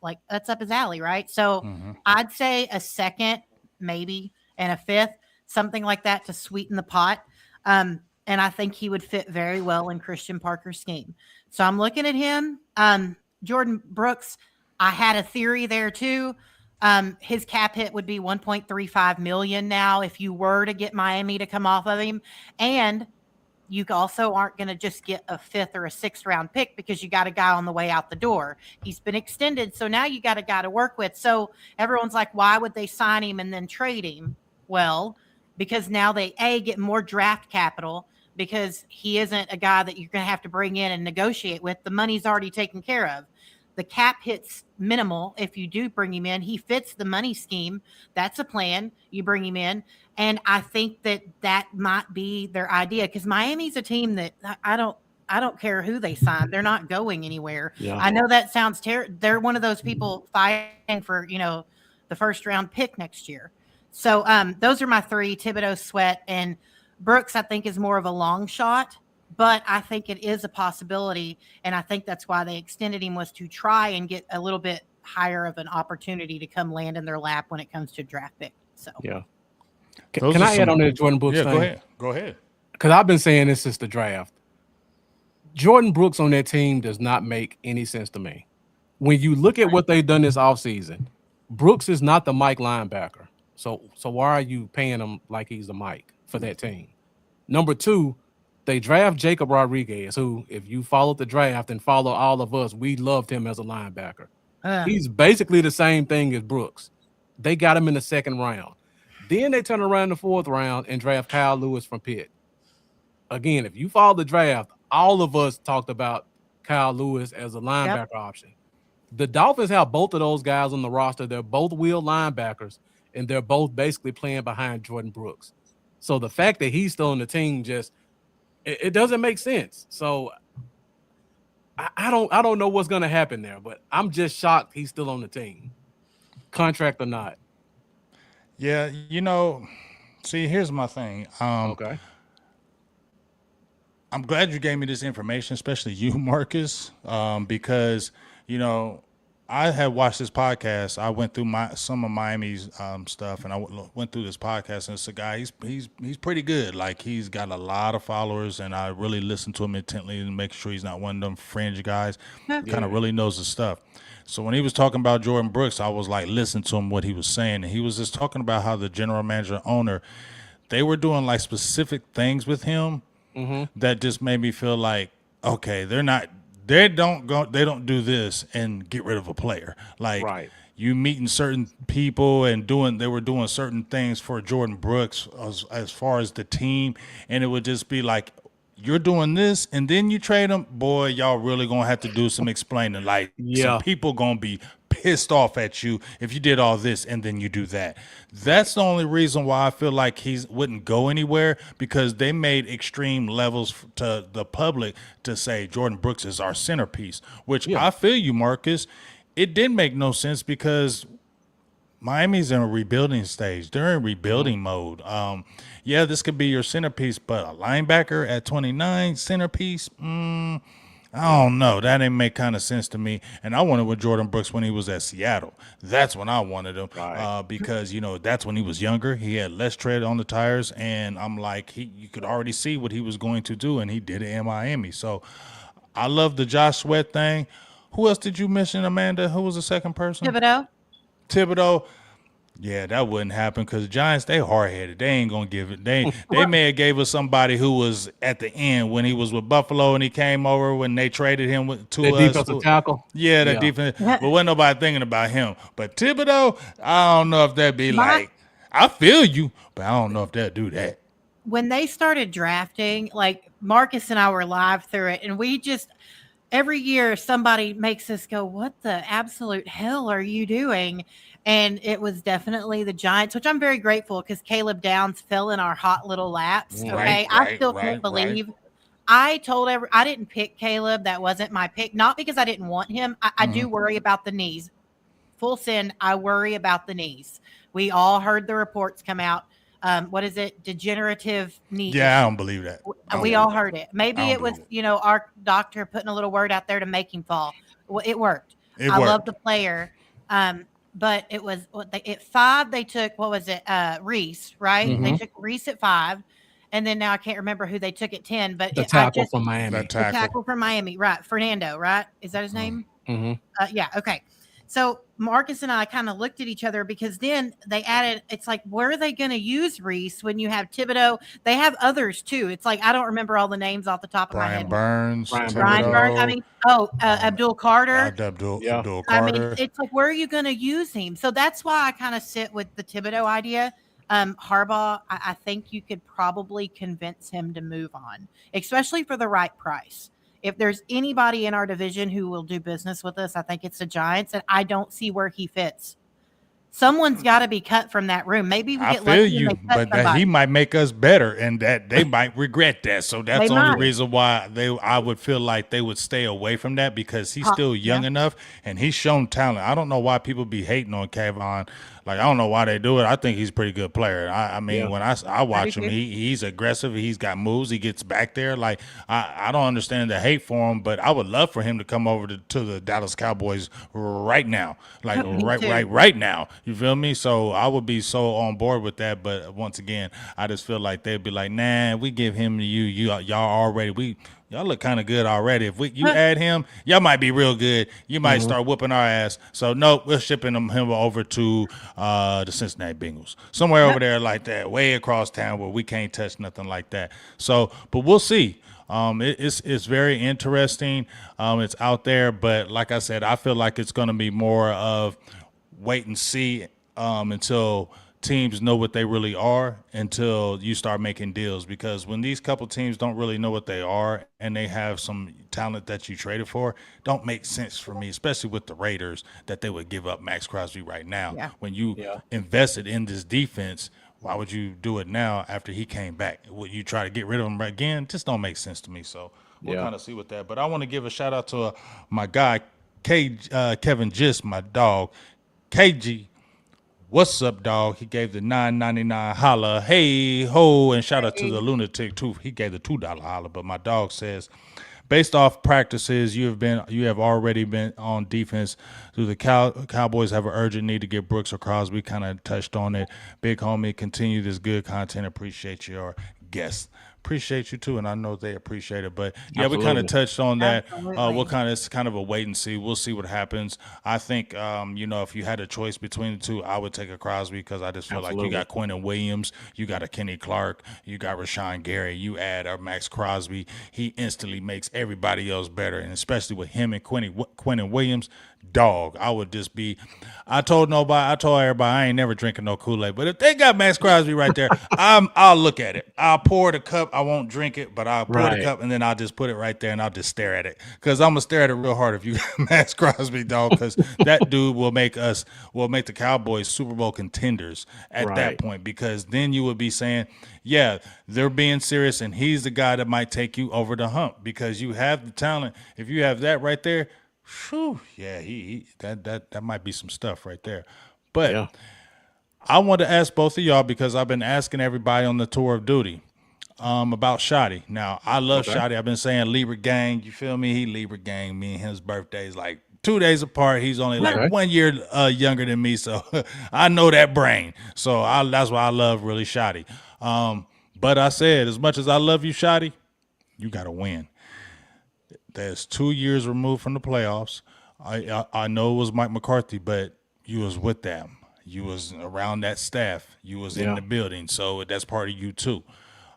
like that's up his alley, right? So I'd say a second, maybe, and a fifth, something like that to sweeten the pot. And I think he would fit very well in Christian Parker's scheme. So I'm looking at him. Jordan Brooks, I had a theory there too. His cap hit would be 1.35 million now if you were to get Miami to come off of him. And you also aren't going to just get a fifth or a sixth round pick because you got a guy on the way out the door. He's been extended. So now you got a guy to work with. So everyone's like, why would they sign him and then trade him? Well, because now they get more draft capital because he isn't a guy that you're going to have to bring in and negotiate with. The money's already taken care of. The cap hit's minimal if you do bring him in. He fits the money scheme. That's a plan. You bring him in. And I think that might be their idea because Miami's a team that I don't care who they sign. They're not going anywhere. Yeah. I know that sounds terrible. They're one of those people fighting for, the first round pick next year. So those are my three: Thibodeau, Sweat, and Brooks. I think is more of a long shot, but I think it is a possibility, and I think that's why they extended him was to try and get a little bit higher of an opportunity to come land in their lap when it comes to draft pick. So Yeah. Can I add on to the Jordan Brooks Yeah, thing? go ahead. Because I've been saying this since the draft. Jordan Brooks on that team does not make any sense to me. When you look at what they've done this offseason, Brooks is not the Mike linebacker. So why are you paying him like he's the Mike for that team? Number two, they draft Jacob Rodriguez, who, if you followed the draft and follow all of us, we loved him as a linebacker. He's basically the same thing as Brooks. They got him in the second round. Then they turn around in the fourth round and draft Kyle Lewis from Pitt. Again, if you follow the draft, all of us talked about Kyle Lewis as a linebacker option. The Dolphins have both of those guys on the roster. They're both wheel linebackers, and they're both basically playing behind Jordan Brooks. So the fact that he's still on the team it doesn't make sense. So I don't know what's going to happen there, but I'm just shocked he's still on the team, contract or not. Yeah, see, here's my thing. Okay. I'm glad you gave me this information, especially you, Marcus, because I had watched this podcast. I went through some of Miami's stuff, and I went through this podcast. And it's a guy. He's pretty good. Like, he's got a lot of followers, and I really listened to him intently and make sure he's not one of them fringe guys. Kind of really knows the stuff. So when he was talking about Jordan Brooks, I was like listening to him what he was saying, and he was just talking about how the general manager owner, they were doing like specific things with him that just made me feel like, okay, they don't do this and get rid of a player. Like, you meeting certain people and they were doing certain things for Jordan Brooks as far as the team, and it would just be like, you're doing this and then you trade him, boy, y'all really gonna have to do some explaining. Like, some people gonna be pissed off at you if you did all this and then you do that. That's the only reason why I feel like he wouldn't go anywhere, because they made extreme levels to the public to say Jordan Brooks is our centerpiece, which I feel you, Marcus. It didn't make no sense because Miami's in a rebuilding stage. They're in rebuilding mode. This could be your centerpiece, but a linebacker at 29, centerpiece, I don't know. That didn't make kind of sense to me. And I wanted with Jordan Brooks when he was at Seattle. That's when I wanted him, because, that's when he was younger. He had less tread on the tires, and I'm like, you could already see what he was going to do, and he did it in Miami. So I love the Josh Sweat thing. Who else did you mention, Amanda? Who was the second person? Thibodeau. Yeah, that wouldn't happen because Giants, they hard-headed. They ain't going to give it. They may have gave us somebody who was at the end when he was with Buffalo and he came over when they traded him to us. Defensive tackle. Yeah, that defense. But wasn't nobody thinking about him. But Thibodeau, I don't know if that'd be like, I feel you, but I don't know if they'll do that. When they started drafting, like Marcus and I were live through it, and we just – every year somebody makes us go, what the absolute hell are you doing? And it was definitely the Giants, which I'm very grateful because Caleb Downs fell in our hot little laps. Okay. I still can't believe I didn't pick Caleb. That wasn't my pick. Not because I didn't want him. I do worry about the knees. Full send. I worry about the knees. We all heard the reports come out. what is it? Degenerative knee Yeah, I issue. don't believe that. I don't We believe all it. heard it. I Maybe don't it was, believe it. our doctor putting a little word out there to make him fall. Well, it worked. It I love worked. the player. But it was at 5 they took, what was it? Reese, right? They Mm-hmm. took Reese at 5, and then now I can't remember who they took at 10, but The I tackle just from That Miami. the tackle. tackle from Miami, right? Fernando, right? Is that his name? Mm-hmm. Yeah, okay. So Marcus and I kind of looked at each other because then they added, it's like, where are they going to use Reese when you have Thibodeau? They have others too. It's like, I don't remember all the names off the top of my Brian head. Burns, Brian Ryan Burns. Burns. I Thibodeau, mean, Abdul Carter. Yeah. Abdul I mean, Carter. it's like, where are you going to use him? So that's why I kind of sit with the Thibodeau idea. Harbaugh, I think you could probably convince him to move on, especially for the right price. If there's anybody in our division who will do business with us, I think it's the Giants, and I don't see where he fits. Someone's got to be cut from that room. Maybe we I get feel lucky and you, they cut but that he somebody. might make us better, and that they might regret that. So that's They the only might. reason why I would feel like they would stay away from that because he's still Yeah. young enough and he's shown talent. I don't know why people be hating on Kayvon. Like, I don't know why they do it. I think he's a pretty good player. I mean, Yeah. when I watch him, too. he's aggressive. He's got moves. He gets back there. Like, I don't understand the hate for him, but I would love for him to come over to the Dallas Cowboys right now. Like, Me too. right now. You feel me? So I would be so on board with that. But once again, I just feel like they'd be like, nah, we give him to you. Y'all already, y'all look kind of good already. If you add him, y'all might be real good. You might start whooping our ass. So nope, we're shipping him over to the Cincinnati Bengals, somewhere over there like that, way across town where we can't touch nothing like that. So, but we'll see. It's very interesting. It's out there, but like I said, I feel like it's going to be more of wait and see until teams know what they really are until you start making deals, because when these couple teams don't really know what they are and they have some talent that you traded for, don't make sense for me, especially with the Raiders, that they would give up Max Crosby right now. Yeah. When you Yeah. invested in this defense, why would you do it now after he came back? Would you try to get rid of him again? Just don't make sense to me. So we'll Yeah. kind of see with that. But I want to give a shout out to my guy, Kevin Gist, my dog. KG, what's up, dog? He gave the $9.99 holla, hey ho, and shout out to the lunatic too. He gave the $2 holla, but my dog says, based off practices, you have already been on defense. Do the Cowboys have an urgent need to get Brooks or Crosby? Kind of touched on it. Big homie, continue this good content. Appreciate your guests. Appreciate you too, and I know they appreciate it. But yeah, we kind of Absolutely. touched on that. Absolutely. It's kind of a wait and see. We'll see what happens. I think if you had a choice between the two, I would take a Crosby because I just feel like you Absolutely. got Quentin Williams, you got a Kenny Clark, you got Rashawn Gary. You add a Max Crosby, he instantly makes everybody else better, and especially with him and Quentin Williams. Dog, I would just be. I told everybody I ain't never drinking no Kool-Aid, but if they got Max Crosby right there, I'll look at it. I'll pour the cup. I won't drink it, but I'll pour the Right. cup and then I'll just put it right there and I'll just stare at it because I'm gonna stare at it real hard if you got Max Crosby, dog, because that dude will make the Cowboys Super Bowl contenders at that Right. point, because then you would be saying, yeah, they're being serious and he's the guy that might take you over the hump because you have the talent. If you have that right there. Whew, yeah, that might be some stuff right there. But Yeah. I want to ask both of y'all because I've been asking everybody on the tour of duty about Shotty. Now, I love Okay. Shotty. I've been saying Libra gang. You feel me? He Libra gang. Me and his birthdays like 2 days apart. He's only like Okay. 1 year younger than me, so I know that brain. So that's why I love really Shotty. But I said, as much as I love you, Shotty, you got to win. That's 2 years removed from the playoffs. I know it was Mike McCarthy, but you was with them. You was around that staff. You was in Yeah. the building, so that's part of you too.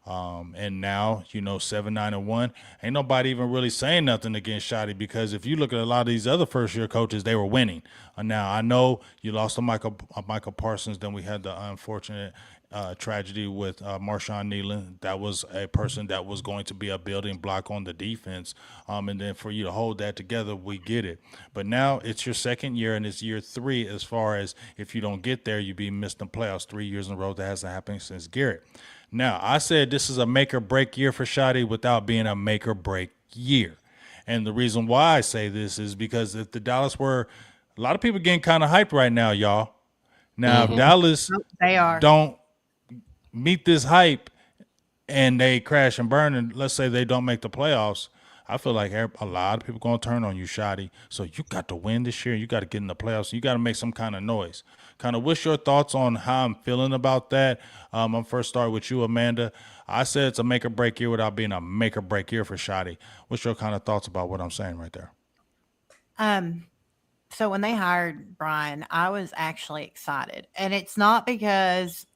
And now 7-9-1. Ain't nobody even really saying nothing against Shotty because if you look at a lot of these other first year coaches, they were winning. Now I know you lost to Michael Parsons. Then we had the unfortunate tragedy with Marshawn Nealon. That was a person that was going to be a building block on the defense. And then for you to hold that together, we get it. But now it's your second year and it's year 3 as far as if you don't get there, you be missed in the playoffs 3 years in a row. That hasn't happened since Garrett. Now, I said this is a make or break year for Shotty without being a make or break year. And the reason why I say this is because if the Dallas were, a lot of people getting kind of hyped right now, y'all. Now, if Dallas They are. don't meet this hype and they crash and burn, and let's say they don't make the playoffs, I feel like a lot of people gonna turn on you, Shotty. So you got to win this year. You got to get in the playoffs. You got to make some kind of noise. Kind of, what's your thoughts on how I'm feeling about that? I'm first start with you, Amanda. I said it's a make or break year without being a make or break year for Shotty. What's your kind of thoughts about what I'm saying right there? Um, so when they hired Brian, I was actually excited. And it's not because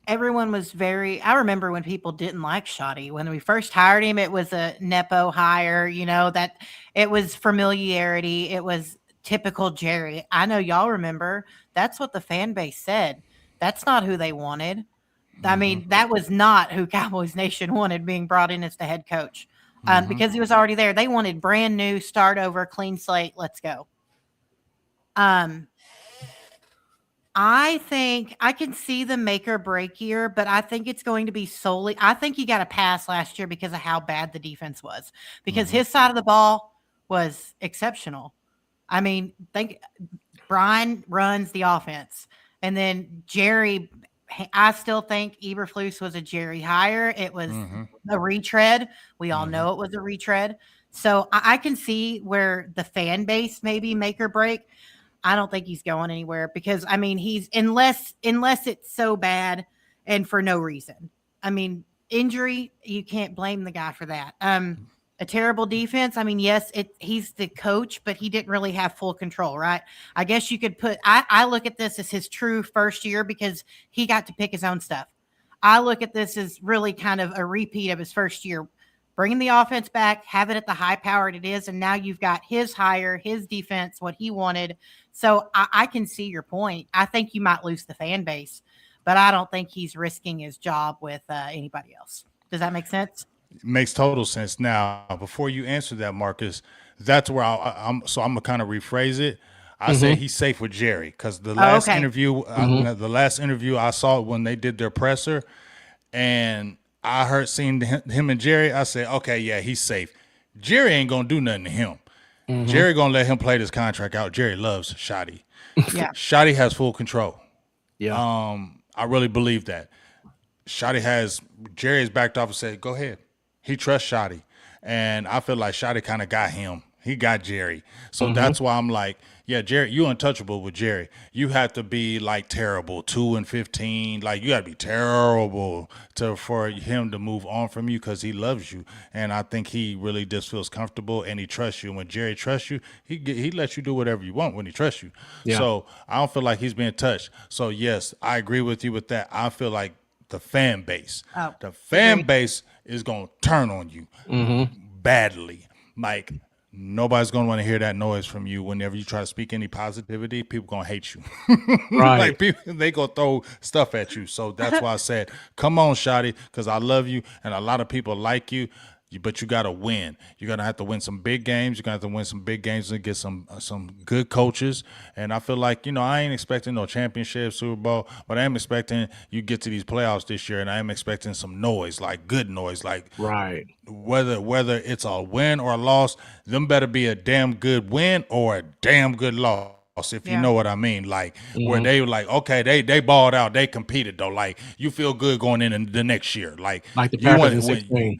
everyone was very I remember when people didn't like Shoddy. When we first hired him, it was a Nepo hire, that it was familiarity. It was typical Jerry. I know y'all remember. That's what the fan base said. That's not who they wanted. I mean, that was not who Cowboys Nation wanted being brought in as the head coach. Because he was already there. They wanted brand new, start over, clean slate. Let's go. Um, I think I can see the make or break year, but I think it's going to be solely. I think he got a pass last year because of how bad the defense was, because his side of the ball was exceptional. I mean, think Brian runs the offense, and then Jerry. I still think Eberflus was a Jerry hire. It was a retread. We all know it was a retread. So I can see where the fan base maybe make or break. I don't think he's going anywhere because I mean he's unless it's so bad and for no reason. I mean, injury, you can't blame the guy for that. A terrible defense. I mean, yes, he's the coach, but he didn't really have full control, right? I guess you could put I look at this as his true first year because he got to pick his own stuff. I look at this as really kind of a repeat of his first year, bringing the offense back, have it at the high powered it is, and now you've got his hire, his defense, what he wanted. So I can see your point. I think you might lose the fan base, but I don't think he's risking his job with anybody else. Does that make sense? It makes total sense. Now, before you answer that, Marcus, that's where I'm gonna kind of rephrase it. I say he's safe with Jerry because the last okay. interview, the last interview I saw when they did their presser, and I heard seeing him and Jerry. I said, okay, yeah, he's safe. Jerry ain't gonna do nothing to him. Jerry gonna let him play this contract out. Jerry loves Shotty. Yeah. Shotty has full control. Yeah. I really believe that. Jerry has backed off and said, go ahead. He trusts Shotty. And I feel like Shotty kind of got him. He got Jerry. So that's why I'm like, yeah, Jerry, you untouchable with Jerry. You have to be like terrible, 2-15. Like you got to be terrible for him to move on from you because he loves you. And I think he really just feels comfortable and he trusts you. And when Jerry trusts you, he lets you do whatever you want when he trusts you. Yeah. So I don't feel like he's being touched. So yes, I agree with you with that. I feel like the fan base is going to turn on you badly. Like nobody's going to want to hear that noise from you whenever you try to speak any positivity. People going to hate you. Right. Like people, they going to throw stuff at you. So that's why I said, come on, Shotty, because I love you and a lot of people like you. But you got to win. You're going to have to win some big games. You're going to have to win some big games and get some good coaches. And I feel like, I ain't expecting no championship, Super Bowl, but I am expecting you get to these playoffs this year, and I am expecting some noise, like good noise, like Right. whether it's a win or a loss, them better be a damn good win or a damn good loss. If you know what I mean, like where they were like, okay, they balled out, they competed though. Like you feel good going in the next year, like Like the you Packers in want 16.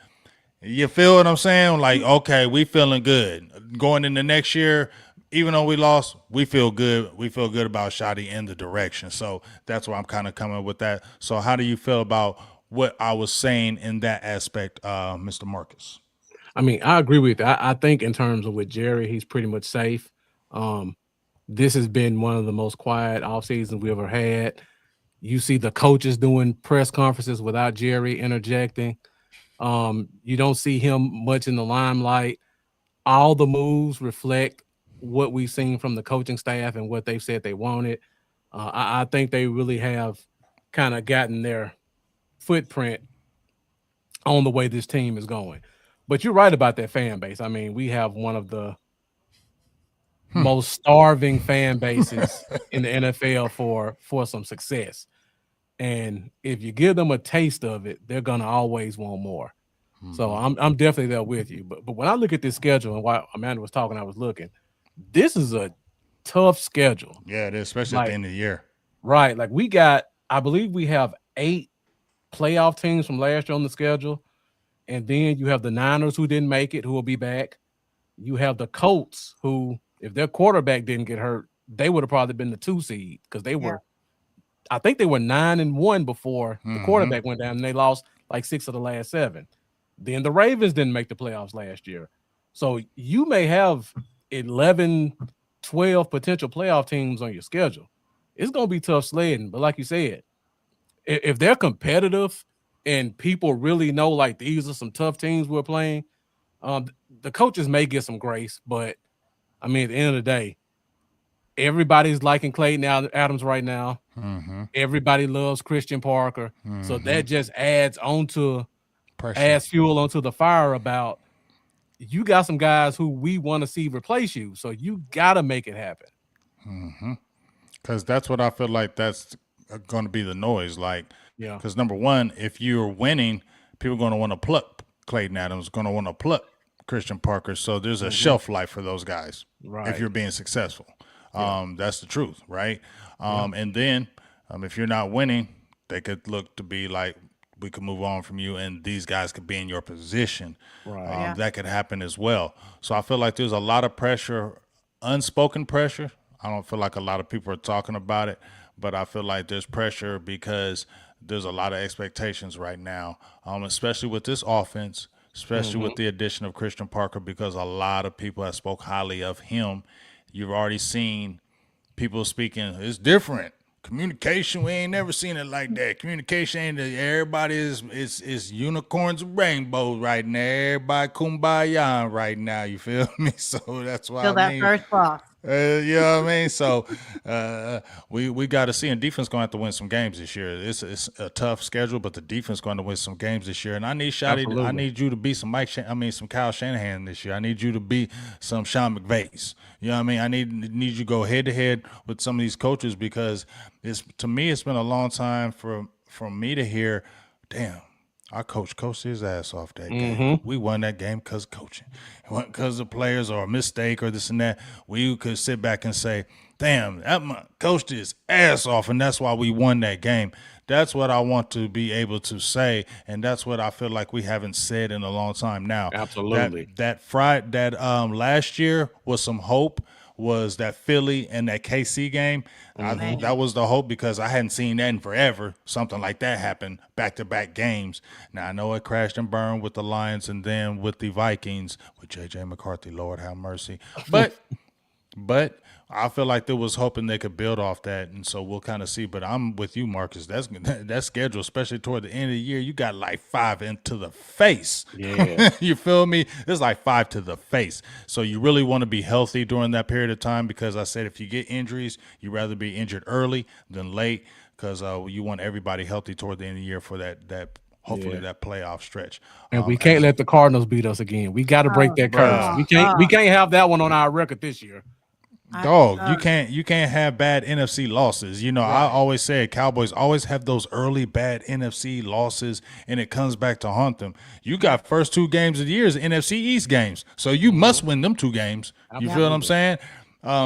you feel what I'm saying? Like, okay, we feeling good. Going into next year, even though we lost, we feel good. We feel good about Shotty in the direction. So that's where I'm kind of coming with that. So how do you feel about what I was saying in that aspect, Mr. Marcus? I mean, I agree with that. I think in terms of with Jerry, he's pretty much safe. This has been one of the most quiet off seasons we ever had. You see the coaches doing press conferences without Jerry interjecting. You don't see him much in the limelight. All the moves reflect what we've seen from the coaching staff and what they've said they wanted. I think they really have kind of gotten their footprint on the way this team is going. But you're right about that fan base. I mean, we have one of the most starving fan bases in the NFL for some success. And if you give them a taste of it, they're gonna always want more. So I'm definitely there with you. But when I look at this schedule and while Amanda was talking, I was looking. This is a tough schedule. Yeah, it is, especially at the end of the year. Right. Like I believe we have 8 playoff teams from last year on the schedule, and then you have the Niners who didn't make it, who will be back. You have the Colts who, if their quarterback didn't get hurt, they would have probably been the 2 seed because they were, I think they were 9-1 before the quarterback went down, and they lost like 6 of the last 7. Then the Ravens didn't make the playoffs last year. So you may have 11, 12 potential playoff teams on your schedule. It's going to be tough sledding. But like you said, if they're competitive and people really know like these are some tough teams we're playing, the coaches may get some grace. But, I mean, at the end of the day, everybody's liking Clayton Adams right now. Everybody loves Christian Parker. So that just adds fuel onto the fire about you got some guys who we want to see replace you. So you got to make it happen. Because that's what I feel like that's going to be the noise. Like, because number one, if you're winning, people are going to want to pluck Clayton Adams, going to want to pluck Christian Parker. So there's a shelf life for those guys if you're being successful. That's the truth, right? And then if you're not winning, they could look to be like, we could move on from you, and these guys could be in your position. That could happen as well. So I feel like there's a lot of pressure, unspoken pressure. I don't feel like a lot of people are talking about it, but I feel like there's pressure because there's a lot of expectations right now, especially with this offense, especially with the addition of Christian Parker, because a lot of people have spoke highly of him. You've already seen people speaking, it's different. Communication, we ain't never seen it like that. Communication ain't everybody is unicorns and rainbows right now. Everybody kumbaya right now. You feel me? So that's why Feel that first loss. You know what I mean? So we got to see, and defense going to have to win some games this year. It's a tough schedule, but the defense going to win some games this year. And I need I need you to be some some Kyle Shanahan this year. I need you to be some Sean McVay's. You know what I mean? I need you to go head to head with some of these coaches, because to me it's been a long time for me to hear, damn, our coached his ass off that game. We won that game because of coaching. It wasn't because of players or a mistake or this and that. We could sit back and say, damn, that coached his ass off, and that's why we won that game. That's what I want to be able to say, and that's what I feel like we haven't said in a long time now. Absolutely. That last year was some hope, was that Philly and that KC game. That was the hope, because I hadn't seen that in forever. Something like that happen, back-to-back games. Now, I know it crashed and burned with the Lions and then with the Vikings, with J.J. McCarthy, Lord have mercy. But I feel like there was hoping they could build off that, and so we'll kind of see. But I'm with you, Marcus. That schedule, especially toward the end of the year, you got like 5 into the face. Yeah. You feel me? It's like 5 to the face. So you really want to be healthy during that period of time, because I said if you get injuries, you'd rather be injured early than late, because you want everybody healthy toward the end of the year for that hopefully that playoff stretch. And we can't let the Cardinals beat us again. We got to break that curse. We can't have that one on our record this year. Dog, you can't have bad NFC losses. You know, I always say Cowboys always have those early bad NFC losses, and it comes back to haunt them. You got first 2 games of the year is NFC East games, so you must win them 2 games. You feel what I'm saying?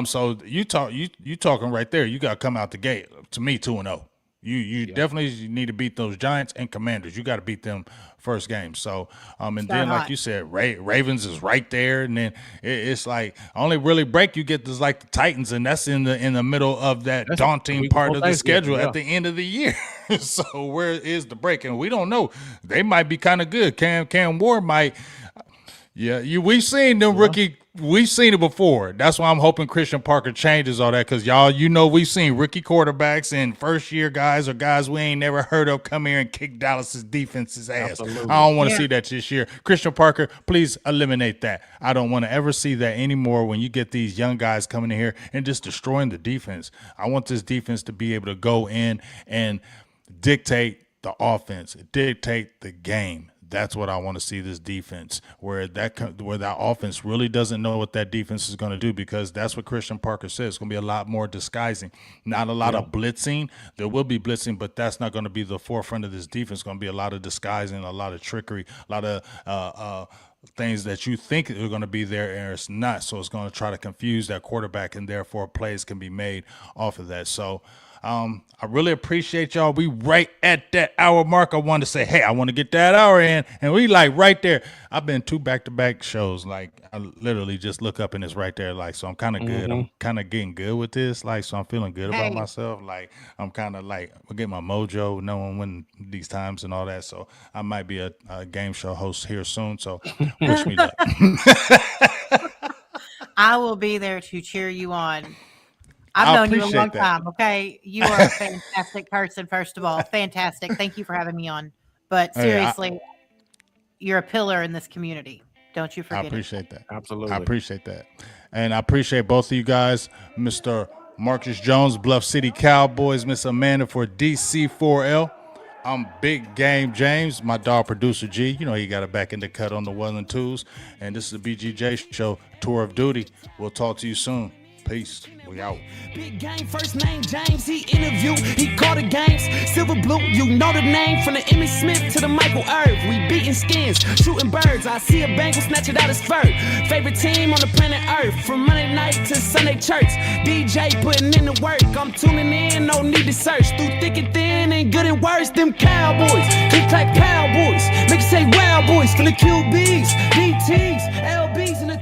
So you talking right there. You got to come out the gate, to me, 2-0. You definitely need to beat those Giants and Commanders. You got to beat them first game. So, and then like you said, Ravens is right there, and then it's like only really break you get is like the Titans, and that's in the middle of that daunting part of the schedule at the end of the year. So where is the break? And we don't know. They might be kind of good. Cam Ward might. Yeah, we've seen them rookie. We've seen it before. That's why I'm hoping Christian Parker changes all that, because y'all, we've seen rookie quarterbacks and first-year guys or guys we ain't never heard of come here and kick Dallas's defense's ass. Absolutely. I don't want to see that this year. Christian Parker, please eliminate that. I don't want to ever see that anymore when you get these young guys coming in here and just destroying the defense. I want this defense to be able to go in and dictate the offense, dictate the game. That's what I want to see, this defense, where that offense really doesn't know what that defense is going to do, because that's what Christian Parker says. It's going to be a lot more disguising, not a lot of blitzing. There will be blitzing, but that's not going to be the forefront of this defense. It's going to be a lot of disguising, a lot of trickery, a lot of things that you think are going to be there and it's not. So it's going to try to confuse that quarterback, and therefore plays can be made off of that. So I really appreciate y'all. We right at that hour mark. I wanted to say, hey, I want to get that hour in, and we like right there. I've been 2 back-to-back shows. Like I literally just look up and it's right there. Like, so I'm kind of good. I'm kind of getting good with this. Like, so I'm feeling good about Hey. myself. Like, I'm kind of like I get my mojo, knowing when these times and all that. So I might be a game show host here soon. So wish me luck. I will be there to cheer you on. I I've known you a appreciate long that. time. Okay, you are a fantastic person. First of all, fantastic. Thank you for having me on. But Hey, seriously, you're a pillar in this community. Don't you I forget it. appreciate that. Absolutely. I appreciate that. And I appreciate both of you guys, Mr. Marcus Jones, Bluff City Cowboys, Miss Amanda for DC4L. I'm Big Game James, my dog producer G. You know he got it back in the cut on the one and twos. And this is the BGJ show, Tour of Duty. We'll talk to you soon. Peace. We out. Big game, first name James, he interviewed, he called the games. Silver blue, you know the name, from the Emmitt Smith to the Michael Irv. We beating skins, shooting birds. I see a Bengal snatch it out his fur. Favorite team on the planet Earth, from Monday night to Sunday church. DJ putting in the work, I'm tuning in, no need to search. Through thick and thin and good and worse, them Cowboys, click clack Cowboys. Make you say wow boys, from the QBs, DTs, LBs, and the